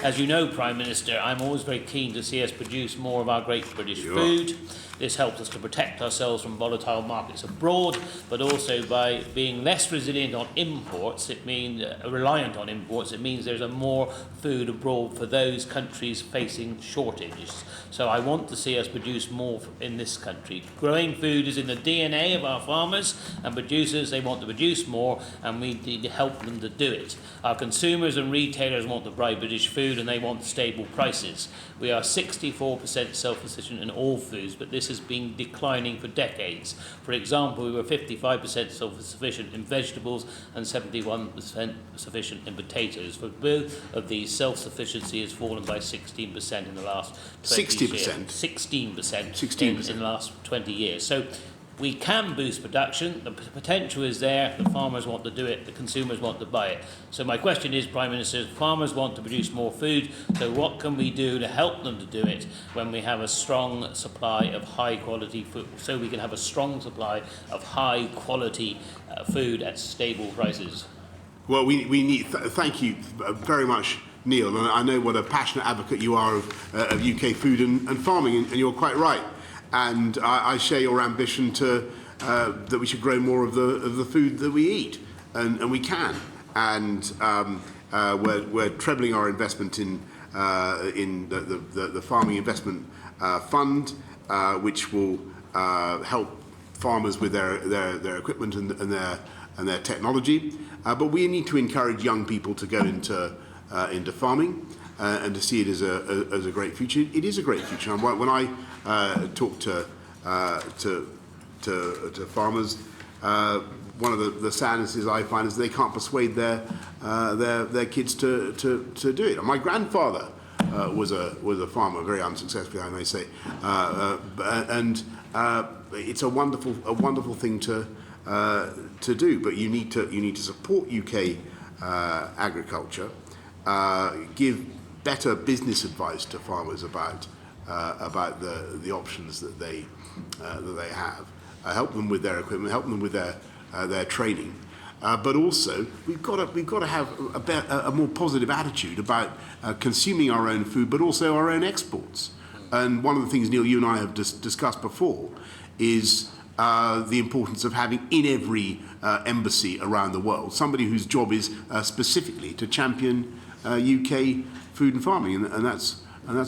As you know, Prime Minister, I'm always very keen to see us produce more of our great British food. This helps us to protect ourselves from volatile markets abroad, but also by being less resilient on imports, it means reliant on imports. It means there's more food abroad for those countries facing shortages. So I want to see us produce more in this country. Growing food is in the DNA of our farmers and producers. They want to produce more, and we need to help them to do it. Our consumers and retailers want to buy British food, and they want stable prices. We are 64% self-sufficient in all foods, but this has been declining for decades. For example, we were 55% self-sufficient in vegetables and 71% sufficient in potatoes. For both of these, self-sufficiency has fallen by 16% in the last 20 years. 16% in the last 20 years. So we can boost production. The potential is there. The farmers want to do it. The consumers want to buy it. So my question is, Prime Minister, farmers want to produce more food. So what can we do to help them to do it when we have a strong supply of high quality food? So we can have a strong supply of high quality food at stable prices. Well, we need. Thank you very much, Neil. And I know what a passionate advocate you are of UK food and farming, and you're quite right. And I share your ambition to that we should grow more of the food that we eat, and we can. And we're trebling our investment in the Farming Investment Fund, which will help farmers with their equipment and their technology. But we need to encourage young people to go into farming. And to see it as a great future. It is a great future. And when I talk to farmers, one of the sadnesses I find is they can't persuade their kids to do it. And my grandfather was a farmer, very unsuccessfully, I may say, and it's a wonderful thing to do. But you need to support UK agriculture, give better business advice to farmers about the options that they have, help them with their equipment, help them with their training, but also we've got to have a more positive attitude about consuming our own food, but also our own exports. And one of the things, Neil, you and I have discussed before is the importance of having in every embassy around the world somebody whose job is specifically to champion UK food and farming, and that's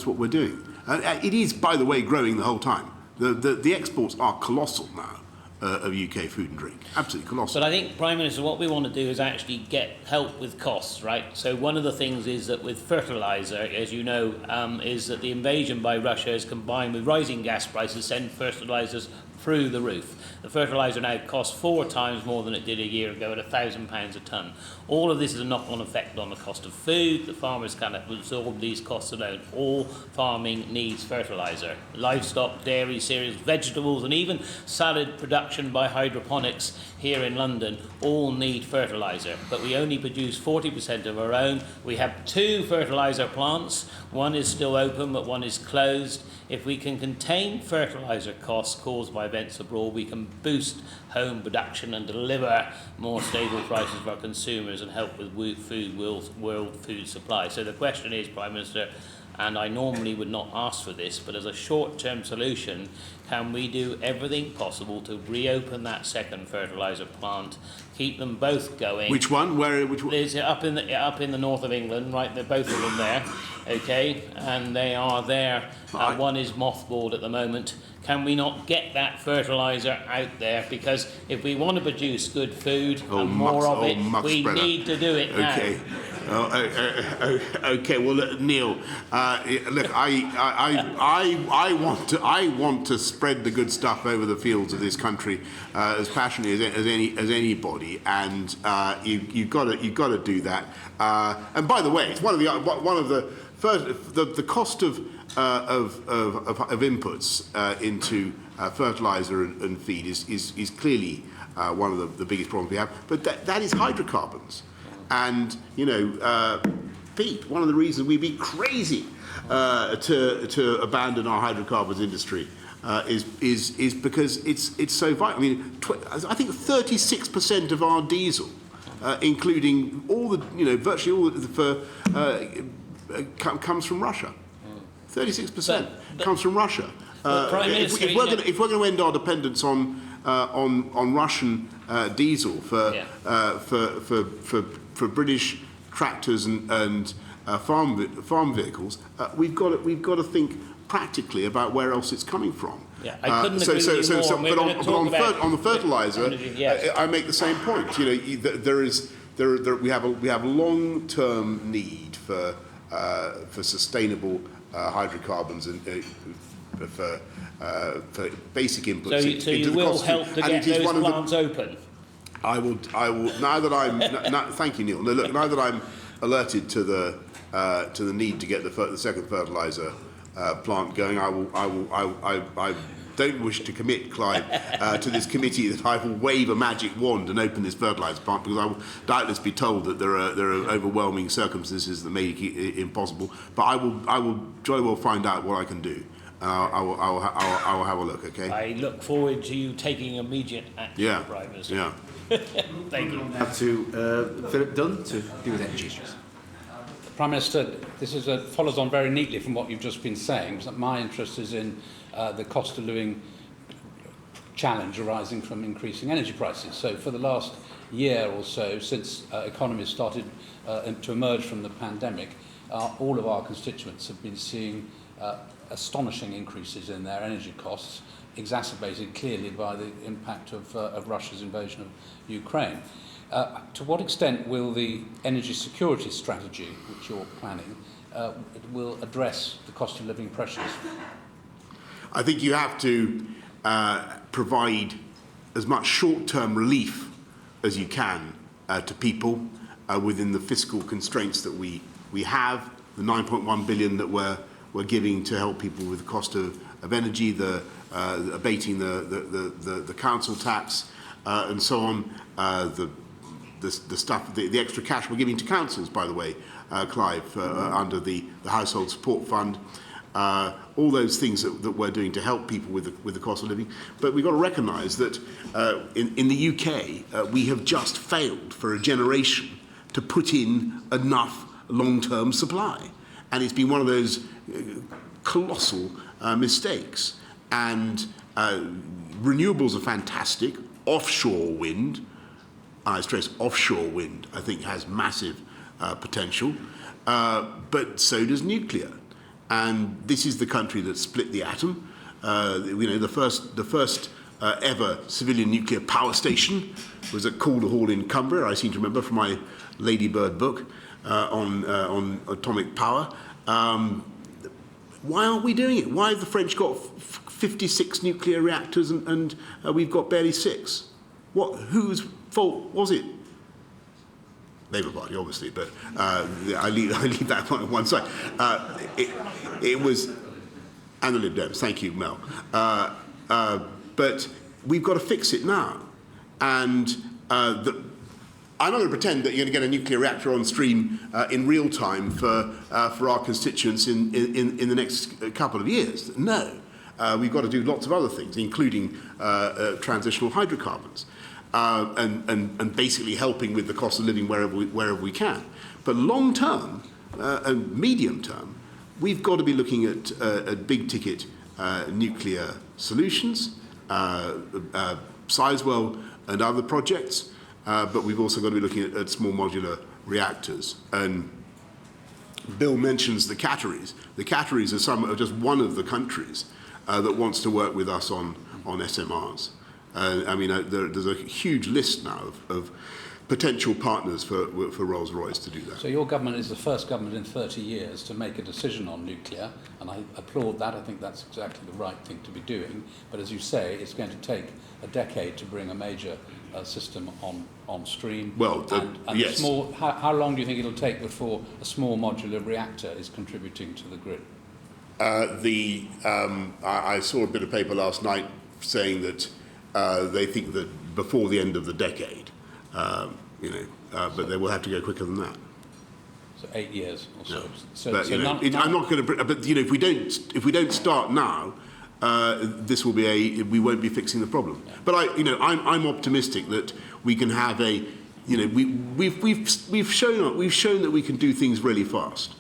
what we're doing. It is, by the way, growing the whole time. The exports are colossal now of UK food and drink, absolutely colossal. But I think, Prime Minister, what we want to do is actually get help with costs, right? So one of the things is that with fertilizer, as you know, is that the invasion by Russia is combined with rising gas prices send fertilizers through the roof. The fertiliser now costs 4 times more than it did a year ago at £1,000 a tonne. All of this is a knock-on effect on the cost of food. The farmers cannot absorb these costs alone. All farming needs fertiliser. Livestock, dairy, cereals, vegetables, and even salad production by hydroponics here in London all need fertiliser. But we only produce 40% of our own. We have 2 fertiliser plants. One is still open, but one is closed. If we can contain fertiliser costs caused by events abroad, we can boost home production and deliver more stable prices for our consumers and help with world food supply. So the question is, Prime Minister, and I normally would not ask for this, but as a short-term solution, can we do everything possible to reopen that second fertiliser plant, keep them both going? Which one? Which one? It's up in the north of England, right? They're both of them there, okay, and they are there. One is mothballed at the moment. Can we not get that fertiliser out there? Because if we want to produce good food and more of it, we need to do it now. Okay, well, Neil, look, I want to spread the good stuff over the fields of this country as passionately as anybody, and you've got to do that. And by the way, it's one of the first, the cost of inputs into fertilizer and feed is clearly one of the biggest problems we have. But that is hydrocarbons, and Pete, one of the reasons we'd be crazy to abandon our hydrocarbons industry is because it's so vital. I mean, I think 36% of our diesel, including all the, virtually all comes from Russia. 36% comes from Russia. If we're going to end our dependence on Russian diesel for British tractors and farm vehicles, we've got to think practically about where else it's coming from. Yeah, I couldn't agree with you more. But on the fertilizer, energy, yes. I make the same point. We have a long-term need for sustainable hydrocarbons and for basic inputs. So you will help to get those plants open. I will. Now that I'm. Thank you, Neil. No, look. Now that I'm alerted to the need to get the second fertilizer plant going, I don't wish to commit, Clive, to this committee that I will wave a magic wand and open this fertilizer plant, because I will doubtless be told that there are overwhelming circumstances that make it impossible. But I will jolly well find out what I can do. I will have a look. Okay. I look forward to you taking immediate action, Prime Minister. Yeah. Thank you. Now to Philip Dunn to do with energy issues. Prime Minister, this follows on very neatly from what you've just been saying. My interest is in the cost of living challenge arising from increasing energy prices. So for the last year or so, since economies started to emerge from the pandemic, all of our constituents have been seeing astonishing increases in their energy costs, exacerbated clearly by the impact of Russia's invasion of Ukraine. To what extent will the energy security strategy, which you're planning, will address the cost of living pressures? I think you have to provide as much short-term relief as you can to people within the fiscal constraints that we have. The 9.1 billion that we're giving to help people with the cost of energy, abating the council tax, and so on. The stuff, the extra cash we're giving to councils, by the way, Clive, under the Household Support Fund. All those things that we're doing to help people with the cost of living. But we've got to recognise that in the UK, we have just failed for a generation to put in enough long-term supply. And it's been one of those colossal mistakes. And renewables are fantastic. Offshore wind, I stress offshore wind, I think has massive potential. But so does nuclear. And this is the country that split the atom. The first ever civilian nuclear power station was at Calder Hall in Cumbria. I seem to remember from my Ladybird book on atomic power. Why aren't we doing it? Why have the French got 56 nuclear reactors and we've got barely 6? Whose fault was it? Labour Party, obviously, but I leave that on one side. It was, and the Lib Dems. Thank you, Mel. But we've got to fix it now, and I'm not going to pretend that you're going to get a nuclear reactor on stream in real time for our constituents in the next couple of years. No, we've got to do lots of other things, including transitional hydrocarbons. And basically helping with the cost of living wherever we can. But long term and medium term, we've got to be looking at big ticket nuclear solutions, Sizewell and other projects, but we've also got to be looking at small modular reactors. And Bill mentions the Qataris. The Qataris are just one of the countries that wants to work with us on SMRs. There's a huge list now of potential partners for Rolls-Royce to do that. So your government is the first government in 30 years to make a decision on nuclear, and I applaud that. I think that's exactly the right thing to be doing. But as you say, it's going to take a decade to bring a major system on stream. Well, and yes. How long do you think it'll take before a small modular reactor is contributing to the grid? I saw a bit of paper last night saying that they think that before the end of the decade, but they will have to go quicker than that. So 8 years or so. No. But, I'm not going to. But if we don't start now, this will be we won't be fixing the problem. Yeah. But I'm optimistic that we can have we've shown that we can do things really fast.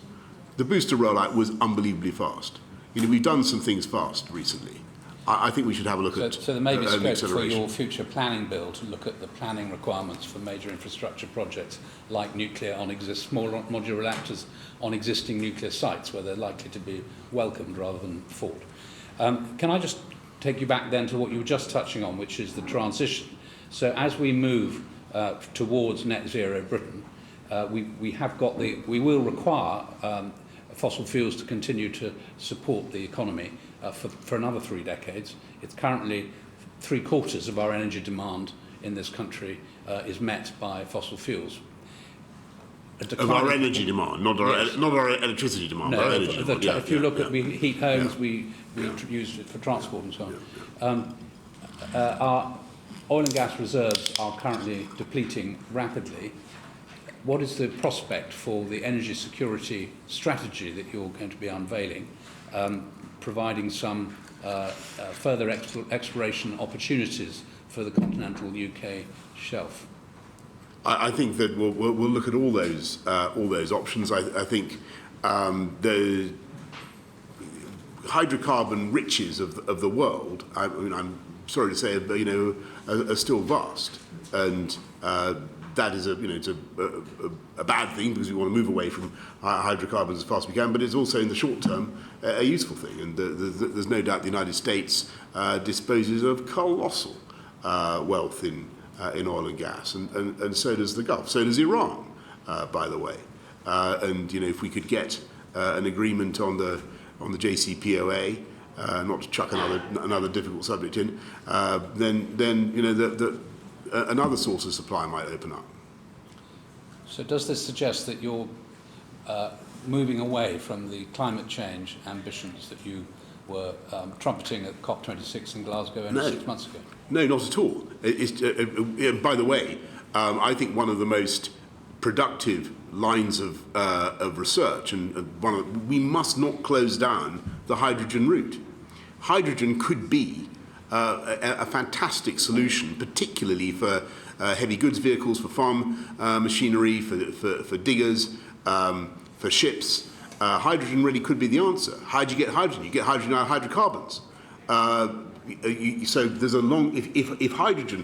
The booster rollout was unbelievably fast. We've done some things fast recently. I think we should have a look at. So there may be scope for your future planning bill to look at the planning requirements for major infrastructure projects like nuclear on small modular reactors on existing nuclear sites where they're likely to be welcomed rather than fought. Can I just take you back then to what you were just touching on, which is the transition. So as we move towards net zero Britain, we will require fossil fuels to continue to support the economy for another 3 decades. It's currently 3/4 of our energy demand in this country is met by fossil fuels. Of our energy demand, not our electricity demand, no, our energy demand. If you look at, we heat homes, we use it for transport and so on. Our oil and gas reserves are currently depleting rapidly. What is the prospect for the energy security strategy that you're going to be unveiling, providing some further exploration opportunities for the continental UK shelf? I think that we'll look at all those options. I think the hydrocarbon riches of the world, I'm sorry to say, are still vast, and that is it's a bad thing because we want to move away from hydrocarbons as fast as we can, but it's also in the short term a useful thing. And there's no doubt the United States disposes of colossal wealth in oil and gas, and so does the Gulf, so does Iran, by the way. And if we could get an agreement on the JCPOA, not to chuck another difficult subject in, then another source of supply might open up. So does this suggest that you're moving away from the climate change ambitions that you were trumpeting at COP26 in Glasgow only 6 months ago? No, not at all. By the way, I think one of the most productive lines of research, and we must not close down the hydrogen route. Hydrogen could be a fantastic solution, particularly for heavy goods vehicles, for farm machinery, for diggers, for ships. Hydrogen really could be the answer. How do you get hydrogen? You get hydrogen out of hydrocarbons. So there's a long. If hydrogen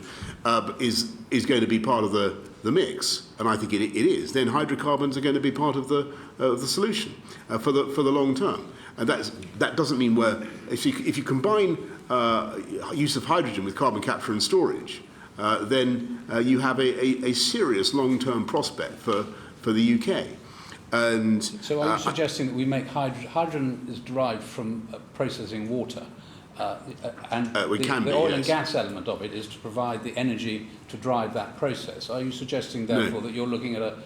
is going to be part of the mix, and I think it is, then hydrocarbons are going to be part of the solution for the long term. And that doesn't mean if you combine use of hydrogen with carbon capture and storage, then you have a serious long-term prospect for the UK. And so are you suggesting that we make hydrogen is derived from processing water, and the oil and gas element of it is to provide the energy to drive that process? Are you suggesting therefore that you're looking at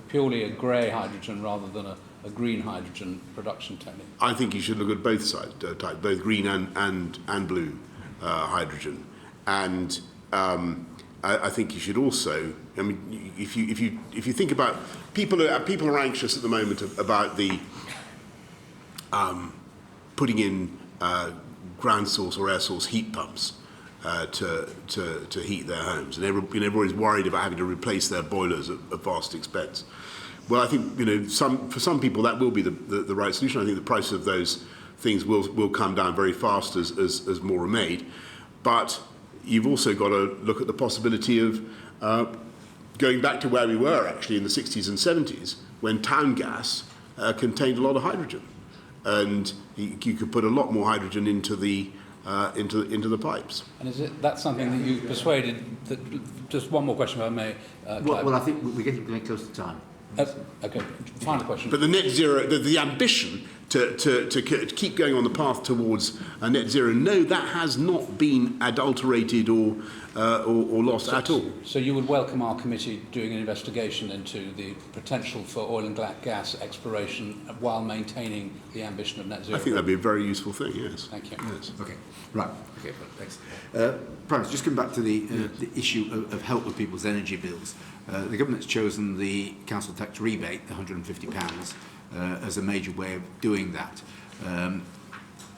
purely a grey hydrogen rather than a green hydrogen production technique? I think you should look at both sides, both green and blue hydrogen, and I think you should also. I mean, if you think about people are anxious at the moment about the putting in ground source or air source heat pumps to heat their homes, and everybody's worried about having to replace their boilers at vast expense. Well, I think for some people that will be the right solution. I think the price of those things will come down very fast as more are made, but you've also got to look at the possibility of going back to where we were actually in the 60s and 70s, when town gas contained a lot of hydrogen, and you could put a lot more hydrogen into the into the pipes. And is that's something that you persuaded? Just one more question, if I may. Well, I think we're getting close to time. Okay, final question. But the net zero, the ambition to keep going on the path towards net zero, no, that has not been adulterated or lost at all. So you would welcome our committee doing an investigation into the potential for oil and gas exploration while maintaining the ambition of net zero? I think that'd be a very useful thing, yes. Thank you. Yes. Okay, right. Okay, thanks. Prime Minister, just coming back to the issue of help with people's energy bills. The government's chosen the council tax rebate, the £150, as a major way of doing that.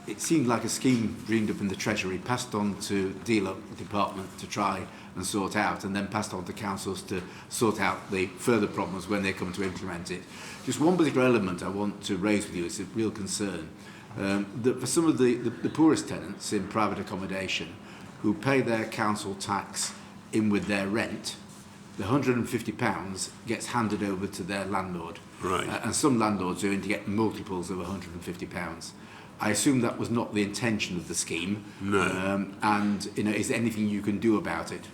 It seemed like a scheme dreamed up in the Treasury, passed on to deal up department to try and sort out, and then passed on to councils to sort out the further problems when they come to implement it. Just one particular element I want to raise with you is a real concern. That for some of the poorest tenants in private accommodation who pay their council tax in with their rent, the £150 gets handed over to their landlord. Right. And some landlords are going to get multiples of £150. I assume that was not the intention of the scheme. No. And is there anything you can do about it?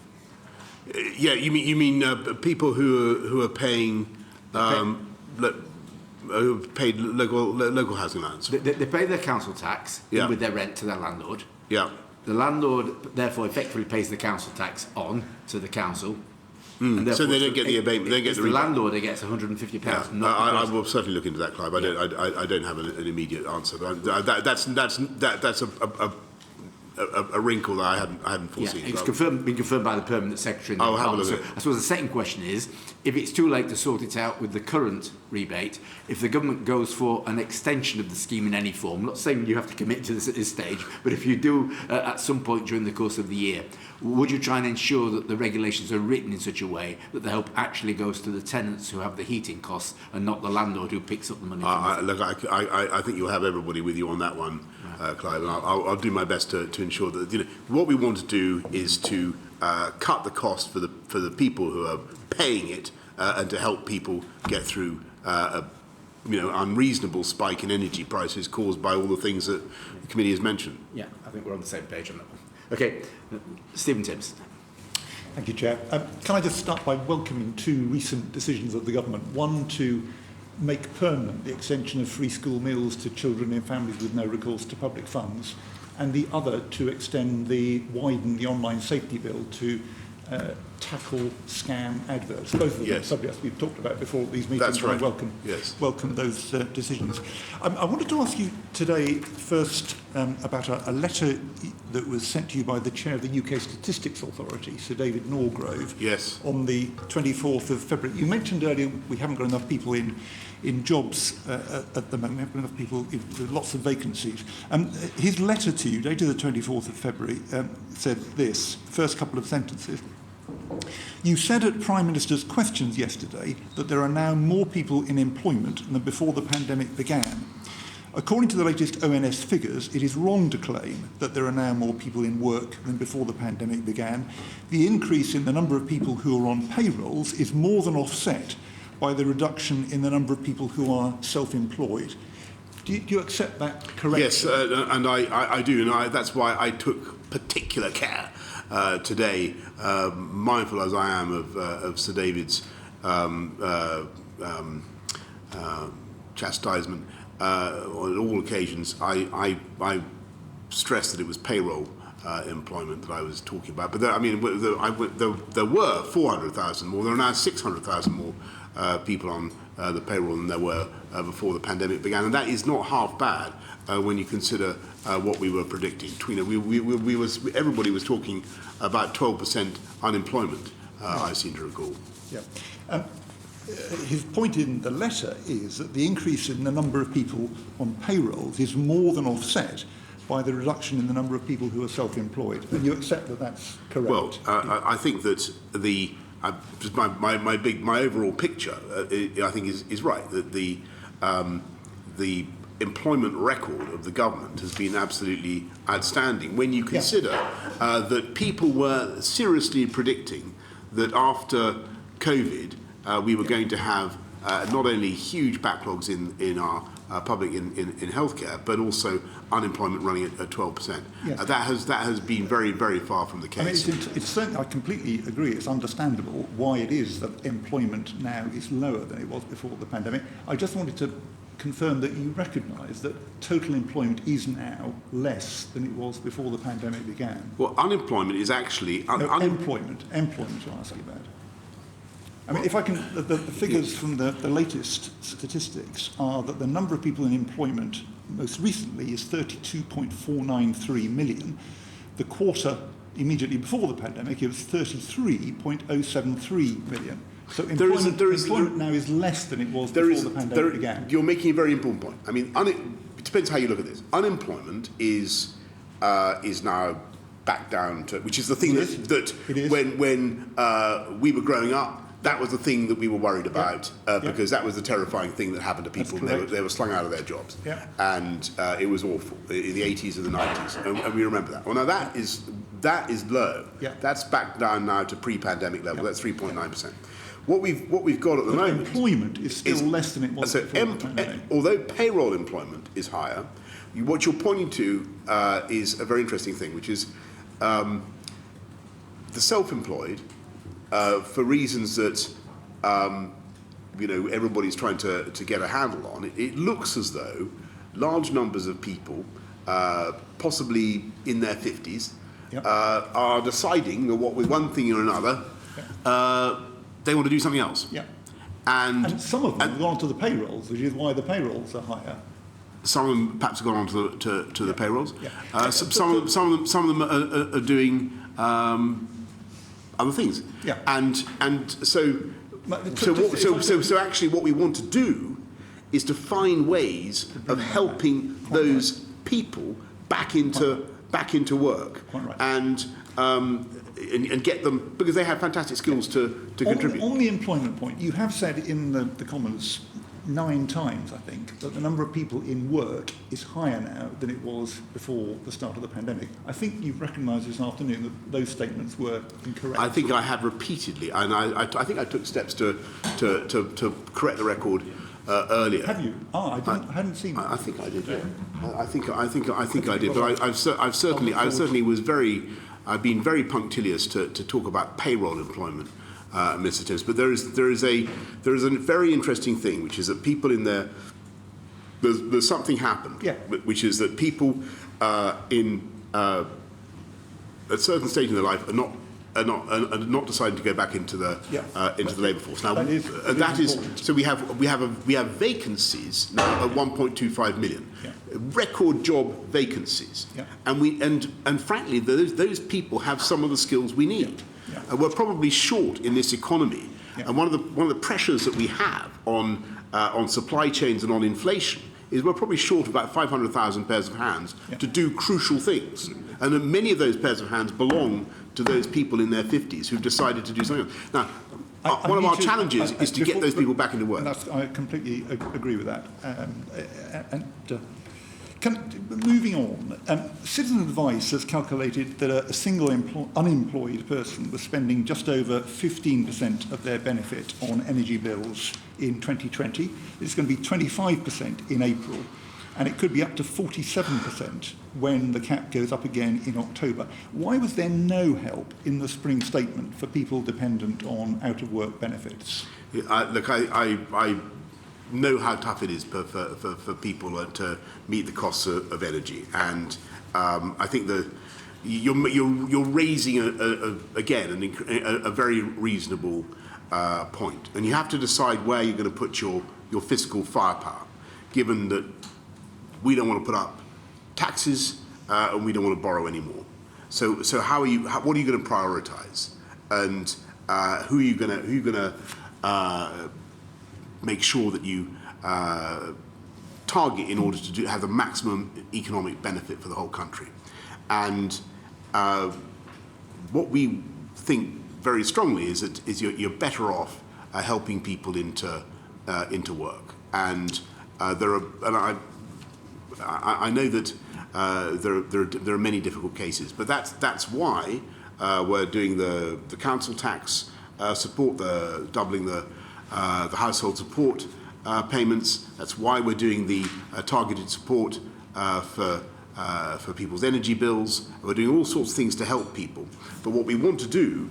Yeah, you mean people who are paying who paid local housing allowance? They pay their council tax Yeah. with their rent to their landlord. Yeah. The landlord therefore effectively pays the council tax on to the council. And So they don't get the abatement. They get the rebate. landlord who gets £150. Yeah. Not I will certainly look into that, Clive. I don't have an immediate answer, but that's a wrinkle that I hadn't foreseen. Yeah, it's been confirmed by the permanent secretary. I'll have a look at it. I suppose the second question is, if it's too late to sort it out with the current rebate, if the government goes for an extension of the scheme in any form, I'm not saying you have to commit to this at this stage, but if you do at some point during the course of the year, would you try and ensure that the regulations are written in such a way that the help actually goes to the tenants who have the heating costs and not the landlord who picks up the money? Look, I think you'll have everybody with you on that one, Clive, and I'll do my best to ensure that what we want to do is to cut the cost for the people who are paying it and to help people get through unreasonable spike in energy prices caused by all the things that the committee has mentioned. Yeah, I think we're on the same page on that one. Okay, Stephen Timms. Thank you, Chair. Can I just start by welcoming two recent decisions of the government? One, to make permanent the extension of free school meals to children in families with no recourse to public funds, and the other to widen the online safety bill to tackle scam adverts. Both of them are subjects we've talked about before at these meetings. That's right. I welcome those decisions. I wanted to ask you today first about a letter that was sent to you by the chair of the UK Statistics Authority, Sir David Norgrove, on the 24th of February. You mentioned earlier we haven't got enough people in jobs at the moment. We haven't got enough people, with lots of vacancies. His letter to you, dated the 24th of February, said this, first couple of sentences. You said at Prime Minister's questions yesterday that there are now more people in employment than before the pandemic began. According to the latest ONS figures, it is wrong to claim that there are now more people in work than before the pandemic began. The increase in the number of people who are on payrolls is more than offset by the reduction in the number of people who are self-employed. Do you accept that correctly? Yes, and I do, and that's why I took particular care today, mindful as I am of Sir David's chastisement on all occasions. I stressed that it was payroll employment that I was talking about, but there were 400,000 more. There are now 600,000 more people on the payroll than there were before the pandemic began, and that is not half bad when you consider what we were predicting. Everybody was talking about 12% unemployment, I seem to recall. Yeah. His point in the letter is that the increase in the number of people on payrolls is more than offset by the reduction in the number of people who are self-employed. And you accept that that's correct? Well, I think that my overall picture, I think, is right. That the employment record of the government has been absolutely outstanding. When you consider that people were seriously predicting that after COVID we were going to have not only huge backlogs in our public in healthcare, but also unemployment running at 12%. Yes. That has been very, very far from the case. I mean, it's certainly, I completely agree, it's understandable why it is that employment now is lower than it was before the pandemic. I just wanted to confirm that you recognise that total employment is now less than it was before the pandemic began. Well, unemployment is actually... Employment you're asking about. I mean, if I can, the figures from the latest statistics are that the number of people in employment most recently is 32.493 million. The quarter immediately before the pandemic, it was 33.073 million. So employment now is less than it was before the pandemic began. You're making a very important point. I mean, it depends how you look at this. Unemployment is now back down to, which is the thing that when we were growing up, that was the thing that we were worried about because that was the terrifying thing that happened to people. They were slung out of their jobs, and it was awful in the 80s and the 90s, and we remember that. Well, now that is low. That's back down now to pre-pandemic level. That's 3.9%. What we've got at the moment, employment is still less than it was before the pandemic. Although payroll employment is higher, what you're pointing to is a very interesting thing, which is the self-employed. For reasons that everybody's trying to get a handle on, it looks as though large numbers of people, possibly in their 50s, are deciding that with one thing or another, they want to do something else. And some of them have gone to the payrolls, which is why the payrolls are higher. Some of them perhaps have gone on to the payrolls. Some of them are doing other things. So actually what we want to do is to find ways of helping those people back into work and get them, because they have fantastic skills to contribute. On the employment point, you have said in the Commons 9 times, I think, that the number of people in work is higher now than it was before the start of the pandemic. I think you've recognised this afternoon that those statements were incorrect. I think I have repeatedly, and I think I took steps to correct the record earlier. Have you? I hadn't seen that. I think I did. Yeah. I think I did. But I've been very punctilious to talk about payroll employment. Mr. Timms, but there is a very interesting thing, which is that people in there's something happened, which is that people in a certain stage in their life are not deciding to go back into the labour force. Now that is so we have vacancies now at 1.25 million, record job vacancies, and frankly those people have some of the skills we need. We're probably short in this economy, and one of the pressures that we have on supply chains and on inflation is we're probably short of about 500,000 pairs of hands to do crucial things, and many of those pairs of hands belong to those people in their 50s who've decided to do something else. Now, one of our challenges is to get those people back into work. I completely agree with that. Moving on, Citizen Advice has calculated that a single unemployed person was spending just over 15% of their benefit on energy bills in 2020. It's going to be 25% in April, and it could be up to 47% when the cap goes up again in October. Why was there no help in the spring statement for people dependent on out-of-work benefits? I know how tough it is for people to meet the costs of energy, and I think that you're raising a very reasonable point, and you have to decide where you're going to put your fiscal firepower, given that we don't want to put up taxes and we don't want to borrow anymore. So what are you going to prioritise, and who are you going to make sure that you target in order to have the maximum economic benefit for the whole country. And what we think very strongly is that you're better off helping people into work. And I know that there are many difficult cases, but that's why we're doing the council tax support, doubling the household support payments. That's why we're doing the targeted support for people's energy bills. We're doing all sorts of things to help people. But what we want to do,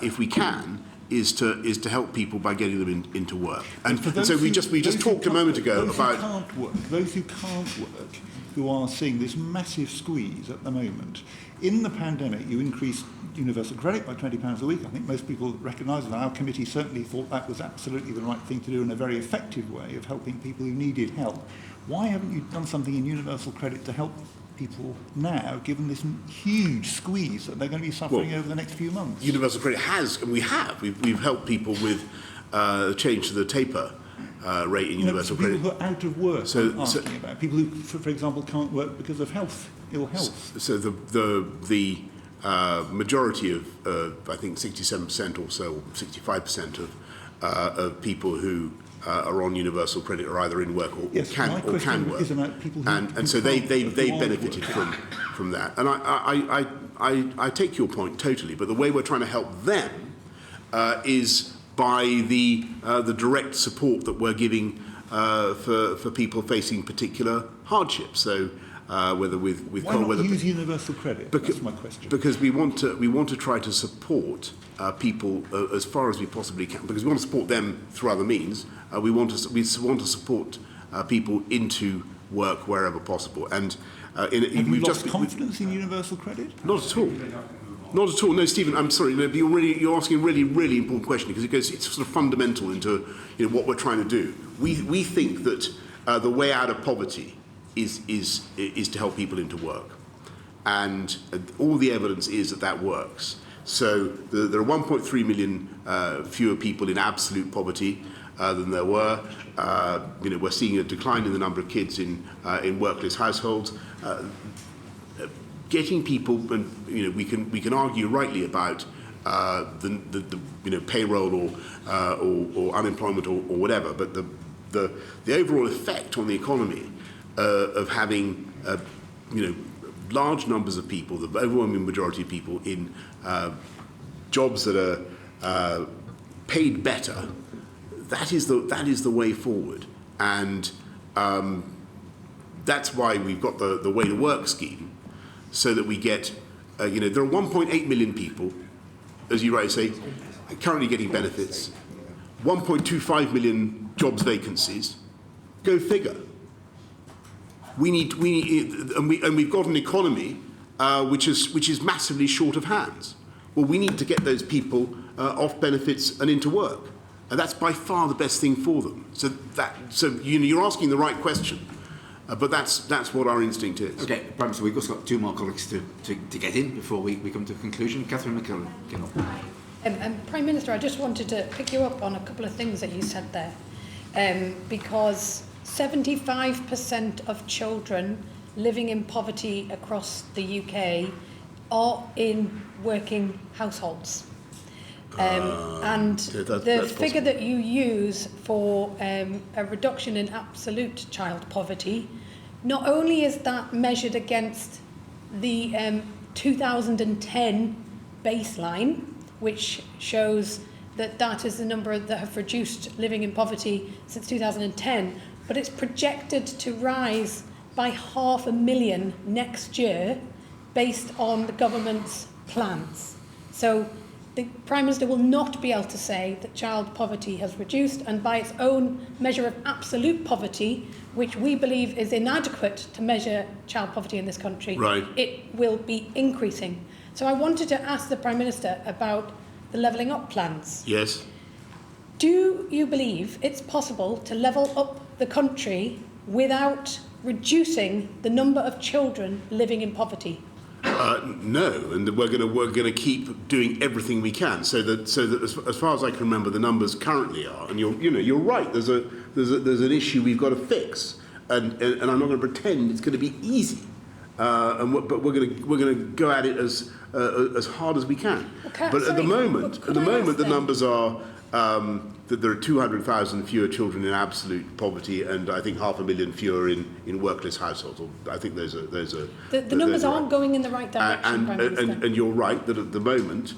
if we can, is to help people by getting them into work. And so we just talked a moment ago about those who can't work, who are seeing this massive squeeze at the moment. In the pandemic, you increased universal credit by £20 a week. I think most people recognise, and our committee certainly thought that was absolutely the right thing to do and a very effective way of helping people who needed help. Why haven't you done something in universal credit to help people now, given this huge squeeze that they're going to be suffering over the next few months? Universal credit has, and we've helped people with change to the taper rate in universal credit. People who are out of work, I'm asking about. People who, for example, can't work because of ill health. So the majority of, I think 67% or so, or 65% of people who are on universal credit are either in work or can work, and so they benefited from that. And I take your point totally, but the way we're trying to help them is by the direct support that we're giving for people facing particular hardships. So whether with why not use universal credit? That's my question. Because we want to try to support people as far as we possibly can. Because we want to support them through other means. We want to support people into work wherever possible. And have you lost confidence in universal credit? Not at all. Not at all. No, Stephen, I'm sorry. No, you're asking a really, really important question because it's sort of fundamental into what we're trying to do. We think that the way out of poverty is to help people into work, and all the evidence is that works. So there are 1.3 million fewer people in absolute poverty than there were. We're seeing a decline in the number of kids in workless households. Getting people, and we can argue rightly about the payroll or unemployment or whatever, but the overall effect on the economy of having large numbers of people, the overwhelming majority of people in jobs that are paid better, that is the way forward, and that's why we've got the Way to Work scheme. So that we get, there are 1.8 million people, as you rightly say, currently getting benefits, 1.25 million jobs vacancies. Go figure. We need, and we've got an economy which is massively short of hands. Well, we need to get those people off benefits and into work, and that's by far the best thing for them. So you're asking the right question. But that's what our instinct is. Okay, Prime Minister, we've just got two more colleagues to get in before we come to a conclusion. Catherine McKinnon. Prime Minister, I just wanted to pick you up on a couple of things that you said there, because 75% of children living in poverty across the UK are in working households. And the figure that you use for a reduction in absolute child poverty, not only is that measured against the 2010 baseline, which shows that is the number that have reduced living in poverty since 2010, but it's projected to rise by 500,000 next year based on the government's plans. So the Prime Minister will not be able to say that child poverty has reduced, and by its own measure of absolute poverty, which we believe is inadequate to measure child poverty in this country, right, it will be increasing. So I wanted to ask the Prime Minister about the levelling up plans. Yes. Do you believe it's possible to level up the country without reducing the number of children living in poverty? No, and we're going to keep doing everything we can. So that as far as I can remember, the numbers currently are, and you're right. There's an issue we've got to fix, and I'm not going to pretend it's going to be easy. But we're going to go at it as hard as we can. Okay, but at the moment, the numbers are that there are 200,000 fewer children in absolute poverty, and I think 500,000 fewer in workless households. I think those are the numbers aren't going in the right direction, Prime Minister. And you're right that at the moment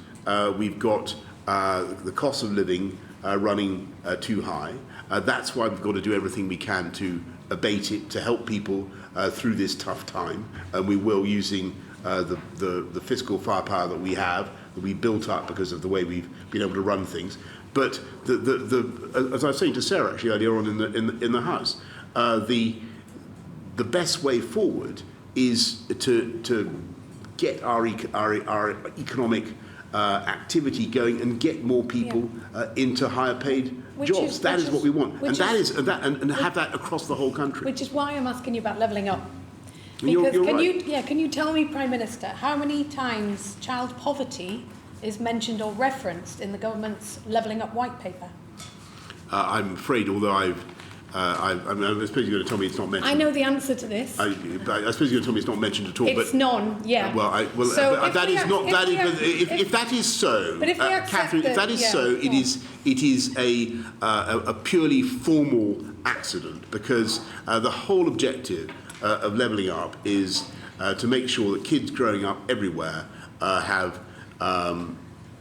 we've got the cost of living running too high, That's why we've got to do everything we can to abate it, to help people through this tough time. And we will, using the fiscal firepower that we have, that we built up because of the way we've been able to run things. But as I was saying to Sarah actually earlier on in the House, the best way forward is to get our economic activity going and get more people into higher paid jobs. That is what we want, and have that across the whole country. Which is why I'm asking you about levelling up. Because you're can you tell me, Prime Minister, how many times child poverty is mentioned or referenced in the government's levelling up white paper? I'm afraid, although I suppose you're going to tell me it's not mentioned. I know the answer to this. I suppose you're going to tell me it's not mentioned at all. It's none, yeah. If that is so, Catherine, if that is so, it is a purely formal accident, because the whole objective of levelling up is to make sure that kids growing up everywhere have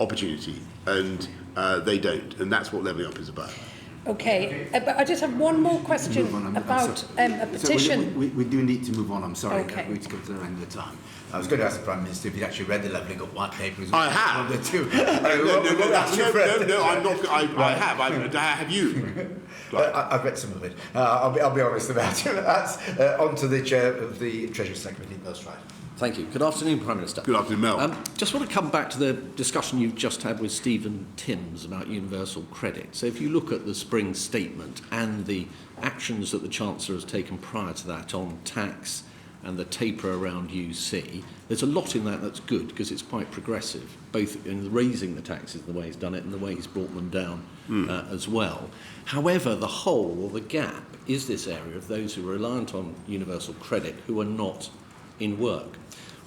opportunity, and they don't, and that's what levelling up is about. Okay, but I just have one more question about a petition. So we do need to move on, I'm sorry. Okay. We need to come to the end of the time. I was going to ask the Prime Minister if he'd actually read the levelling up white paper. I have. No, I'm not. I have. Have you? I've read some of it. I'll be honest about it. That's on to the Chair of the Treasury Select Committee, Mel Stride. Thank you. Good afternoon, Prime Minister. Good afternoon, Mel. Just want to come back to the discussion you've just had with Stephen Timms about universal credit. So if you look at the spring statement and the actions that the Chancellor has taken prior to that on tax and the taper around UC, there's a lot in that that's good, because it's quite progressive, both in raising the taxes, the way he's done it, and the way he's brought them down as well. However, the hole or the gap is this area of those who are reliant on universal credit who are not in work.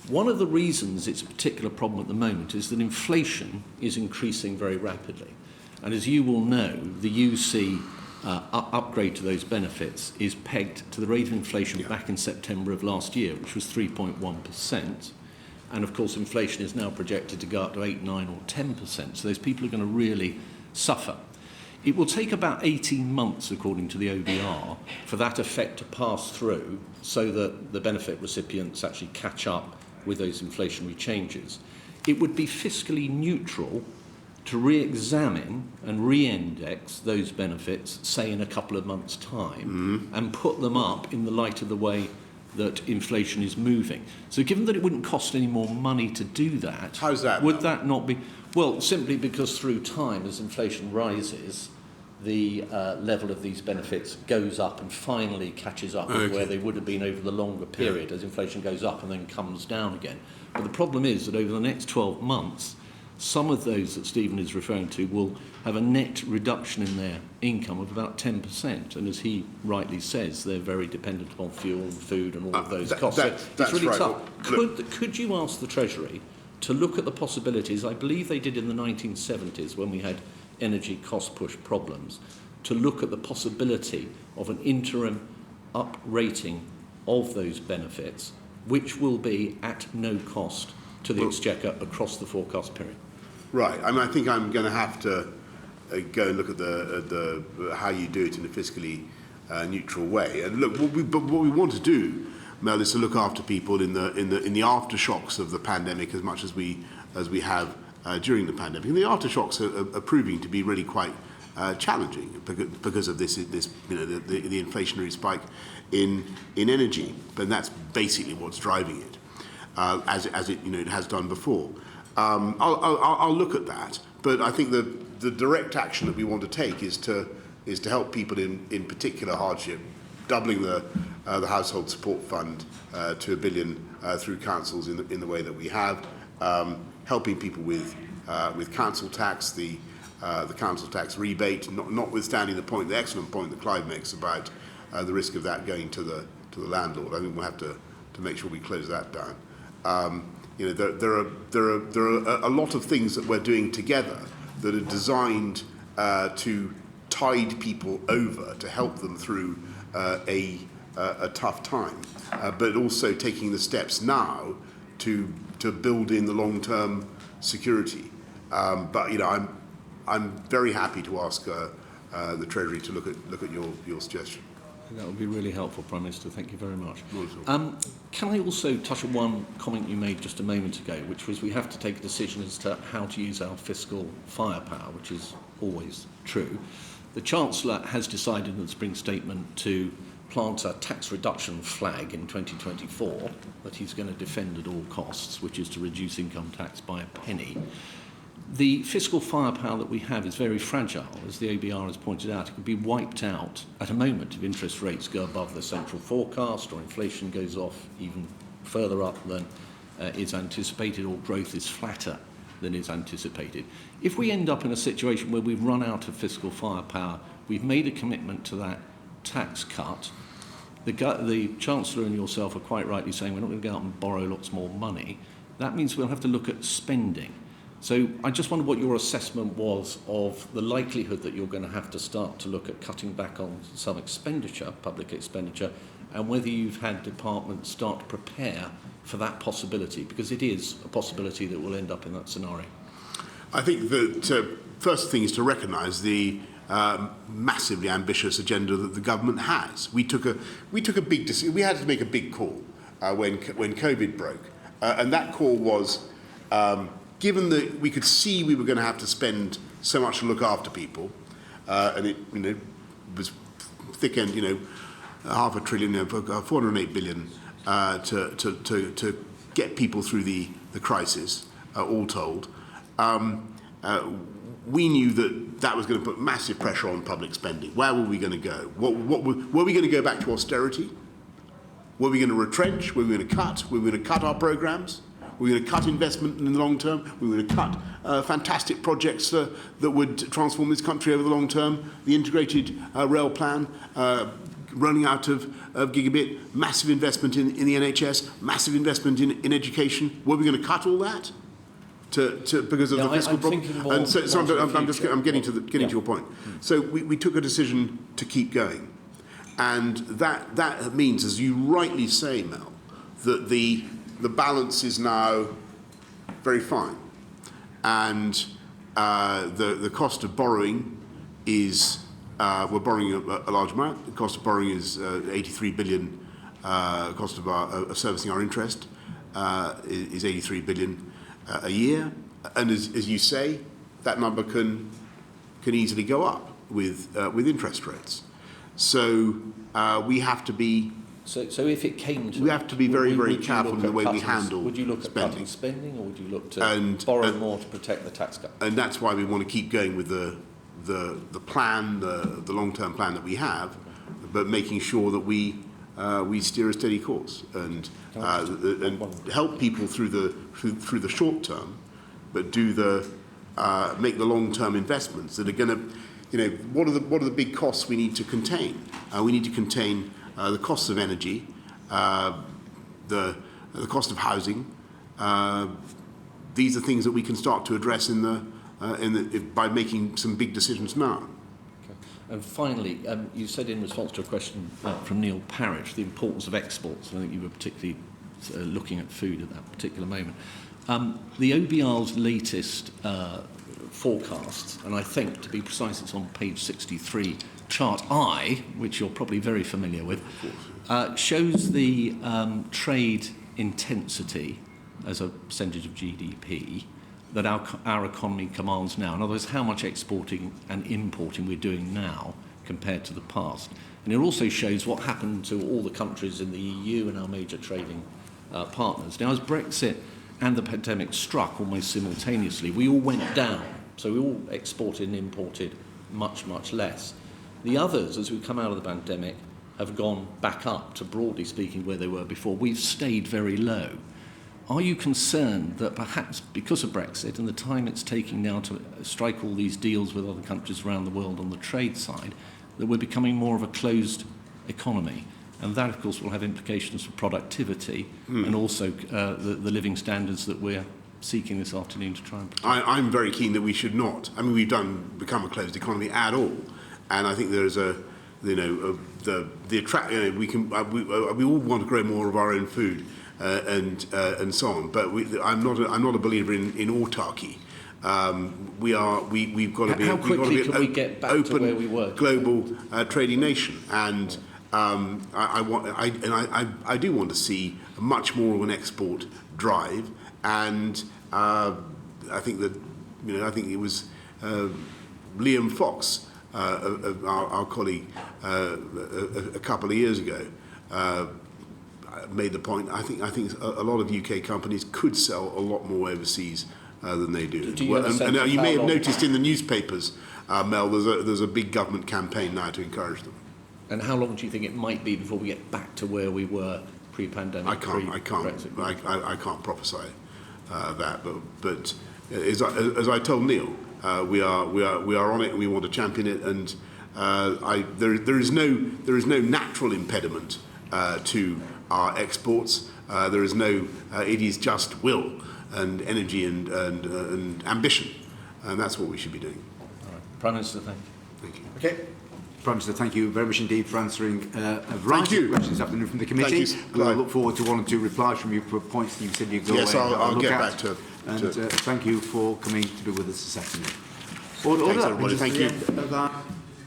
One of the reasons it's a particular problem at the moment is that inflation is increasing very rapidly. And as you will know, the UC upgrade to those benefits is pegged to the rate of inflation back in September of last year, which was 3.1%. And of course, inflation is now projected to go up to 8, 9 or 10%. So those people are going to really suffer. It will take about 18 months, according to the OBR, for that effect to pass through so that the benefit recipients actually catch up with those inflationary changes. It would be fiscally neutral to re-examine and re-index those benefits, say in a couple of months' time, and put them up in the light of the way that inflation is moving. So given that it wouldn't cost any more money to do that, how's that? Would that not be... Well, simply because through time, as inflation rises, the level of these benefits goes up and finally catches up with where they would have been over the longer period, as inflation goes up and then comes down again. But the problem is that over the next 12 months, some of those that Stephen is referring to will have a net reduction in their income of about 10%. And as he rightly says, they're very dependent upon fuel and food and all of those costs. That's really right. tough. Could you ask the Treasury to look at the possibilities, I believe they did in the 1970s when we had energy cost push problems, to look at the possibility of an interim uprating of those benefits, which will be at no cost to the Exchequer across the forecast period? Right. I mean, I think I'm going to have to go and look at the how you do it in a fiscally neutral way. And look, what we want to do, Mel, is to look after people in the aftershocks of the pandemic as much as we have during the pandemic. And the aftershocks are proving to be really quite challenging because of this the inflationary spike in energy. But that's basically what's driving it, as it it has done before. I'll look at that, but I think the direct action that we want to take is to help people in particular hardship, doubling the household support fund to $1 billion through councils in the way that we have, helping people with council tax, the council tax rebate, notwithstanding the excellent point that Clive makes about the risk of that going to the landlord. I think we'll have to make sure we close that down. There are a lot of things that we're doing together that are designed to tide people over, to help them through a tough time, but also taking the steps now to build in the long-term security. But I'm very happy to ask the Treasury to look at your suggestion. That would be really helpful, Prime Minister. Thank you very much. Can I also touch on one comment you made just a moment ago, which was we have to take a decision as to how to use our fiscal firepower, which is always true. The Chancellor has decided in the Spring Statement to plant a tax reduction flag in 2024 that he's going to defend at all costs, which is to reduce income tax by a penny. The fiscal firepower that we have is very fragile, as the OBR has pointed out. It can be wiped out at a moment if interest rates go above the central forecast or inflation goes off even further up than is anticipated, or growth is flatter than is anticipated. If we end up in a situation where we've run out of fiscal firepower, we've made a commitment to that tax cut, the Chancellor and yourself are quite rightly saying we're not going to go out and borrow lots more money. That means we'll have to look at spending. So I just wonder what your assessment was of the likelihood that you're going to have to start to look at cutting back on some expenditure, public expenditure, and whether you've had departments start to prepare for that possibility, because it is a possibility that we'll end up in that scenario. I think that first thing is to recognise the massively ambitious agenda that the government has. We took a big decision. We had to make a big call when COVID broke, and that call was. Given that we could see we were going to have to spend so much to look after people, and it was thick end, $500 billion, 408 billion to get people through the crisis, all told. We knew that was going to put massive pressure on public spending. Where were we going to go? Were we going to go back to austerity? Were we going to retrench? Were we going to cut? Were we going to cut our programmes? We're going to cut investment in the long term. We're going to cut fantastic projects that would transform this country over the long term. The integrated rail plan, running out of gigabit, massive investment in the NHS, massive investment in education. Were we going to cut all that because of the fiscal problem? And so I'm getting to your point. So we took a decision to keep going, and that means, as you rightly say, Mel, that the balance is now very fine, and the cost of borrowing is we're borrowing a large amount. The cost of borrowing is 83 billion. Cost of servicing our interest is 83 billion a year, and as you say, that number can easily go up with interest rates. So we have to be. So if it came to, we have to be very, very careful in the way we handle. Would you look at cutting spending, or would you look to borrow more to protect the tax cut? And that's why we want to keep going with the plan, the long-term plan that we have, but making sure that we steer a steady course and help people through the short term, but make the long-term investments that are going to, what are the big costs we need to contain? We need to contain the costs of energy, the cost of housing. These are things that we can start to address by making some big decisions now. Okay. And finally, you said in response to a question from Neil Parrish the importance of exports. I think you were particularly looking at food at that particular moment. The OBR's latest forecasts, and I think, to be precise, it's on page 63, Chart I, which you're probably very familiar with, shows the trade intensity as a percentage of GDP that our economy commands now. In other words, how much exporting and importing we're doing now compared to the past. And it also shows what happened to all the countries in the EU and our major trading partners. Now, as Brexit and the pandemic struck almost simultaneously, we all went down. So we all exported and imported much, much less. The others, as we come out of the pandemic, have gone back up to, broadly speaking, where they were before. We've stayed very low. Are you concerned that perhaps because of Brexit and the time it's taking now to strike all these deals with other countries around the world on the trade side, that we're becoming more of a closed economy? And that, of course, will have implications for productivity and also the living standards that we're seeking this afternoon to try and protect. I'm very keen that we should not. I mean, we've become a closed economy at all. And I think there's we all want to grow more of our own food and so on. But I'm not a believer in autarky. we've got to be How quickly we've got can to be we get back open to where we were? global trading nation, and I do want to see much more of an export drive, and I think that I think it was Liam Fox, our colleague, a couple of years ago, made the point. I think a lot of UK companies could sell a lot more overseas than they do. And you may have noticed in the newspapers, Mel, there's a big government campaign now to encourage them. And how long do you think it might be before we get back to where we were pre-pandemic? I can't prophesy that, but as I told Neil, we are on it, and we want to champion it, and there is no natural impediment to our exports. There is no. It is just will and energy and ambition, and that's what we should be doing. All right. Prime Minister, thank you. Okay. Prime Minister, thank you very much indeed for answering a variety of questions this afternoon from the committee. We'll look forward to 1 or 2 replies from you for points that you said you'd go yes, away. I'll get back to. And thank you for coming to be with us this afternoon. Thanks, everybody. Thank you.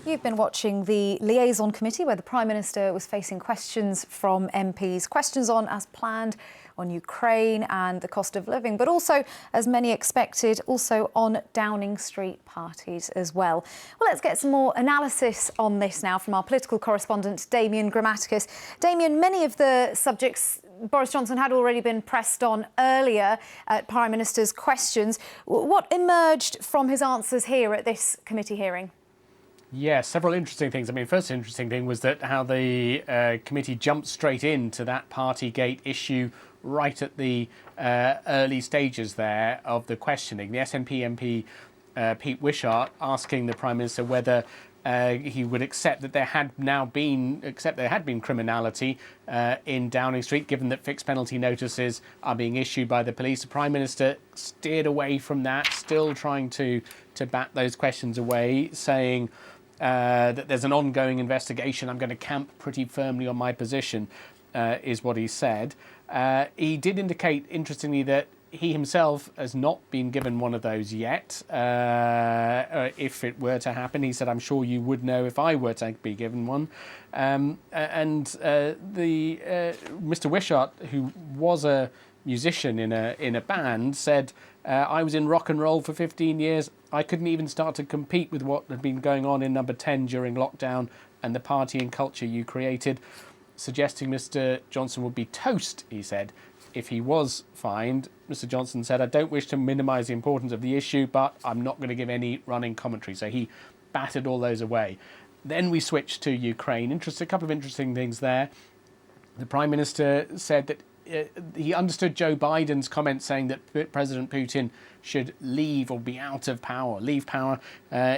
You've been watching the Liaison Committee, where the Prime Minister was facing questions from MPs, questions on, as planned, on Ukraine and the cost of living, but also, as many expected, also on Downing Street parties as well. Well, let's get some more analysis on this now from our political correspondent, Damien Grammaticus. Damien, many of the subjects Boris Johnson had already been pressed on earlier at Prime Minister's questions. What emerged from his answers here at this committee hearing? Yeah, several interesting things. I mean, first interesting thing was that how the committee jumped straight into that partygate issue right at the early stages there of the questioning. The SNP MP Pete Wishart asking the Prime Minister whether he would accept that there had been criminality in Downing Street, given that fixed penalty notices are being issued by the police. The Prime Minister steered away from that, still trying to bat those questions away, saying that there's an ongoing investigation. I'm going to camp pretty firmly on my position, is what he said. He did indicate, interestingly, that he himself has not been given one of those yet. If it were to happen, he said, I'm sure you would know if I were to be given one. Mr. Wishart, who was a musician in a band, said, I was in rock and roll for 15 years. I couldn't even start to compete with what had been going on in Number 10 during lockdown and the party and culture you created, suggesting Mr. Johnson would be toast, he said, if he was fined. Mr. Johnson said, I don't wish to minimise the importance of the issue, but I'm not going to give any running commentary. So he batted all those away. Then we switched to Ukraine. A couple of interesting things there. The Prime Minister said that he understood Joe Biden's comment saying that President Putin should leave or be out of power, leave power.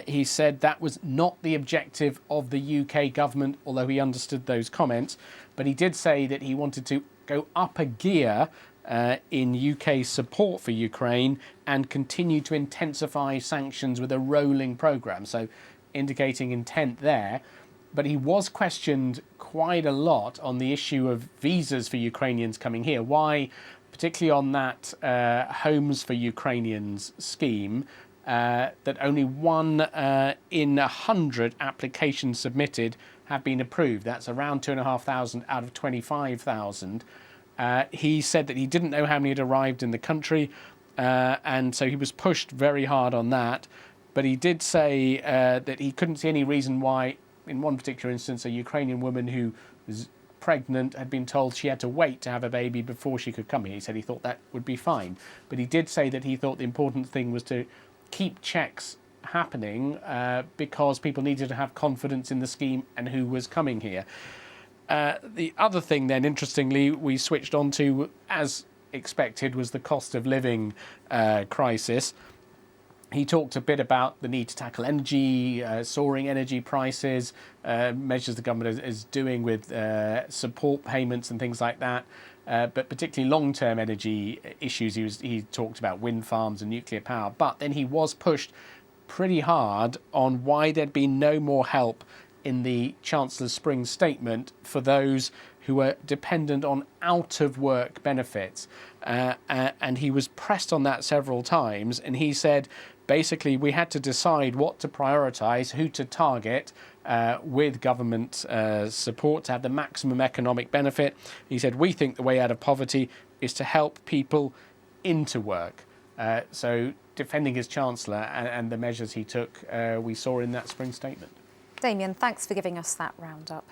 He said that was not the objective of the UK government, although he understood those comments. But he did say that he wanted to go up a gear in UK support for Ukraine and continue to intensify sanctions with a rolling programme. So indicating intent there. But he was questioned quite a lot on the issue of visas for Ukrainians coming here. Why, particularly on that Homes for Ukrainians scheme, that only 1 in 100 applications submitted have been approved. That's around 2,500 out of 25,000. He said that he didn't know how many had arrived in the country, and so he was pushed very hard on that. But he did say that he couldn't see any reason why, in one particular instance, a Ukrainian woman who was pregnant had been told she had to wait to have a baby before she could come here. He said he thought that would be fine. But he did say that he thought the important thing was to keep checks happening because people needed to have confidence in the scheme and who was coming here. The other thing then, interestingly, we switched on to, as expected, was the cost of living crisis. He talked a bit about the need to tackle energy, soaring energy prices, measures the government is doing with support payments and things like that. But particularly long-term energy issues, he talked about wind farms and nuclear power. But then he was pushed pretty hard on why there'd been no more help in the Chancellor's spring statement for those who are dependent on out-of-work benefits. And he was pressed on that several times, and he said, basically, we had to decide what to prioritise, who to target with government support to have the maximum economic benefit. He said, we think the way out of poverty is to help people into work. So defending his Chancellor and the measures he took, we saw in that spring statement. Damien, thanks for giving us that roundup.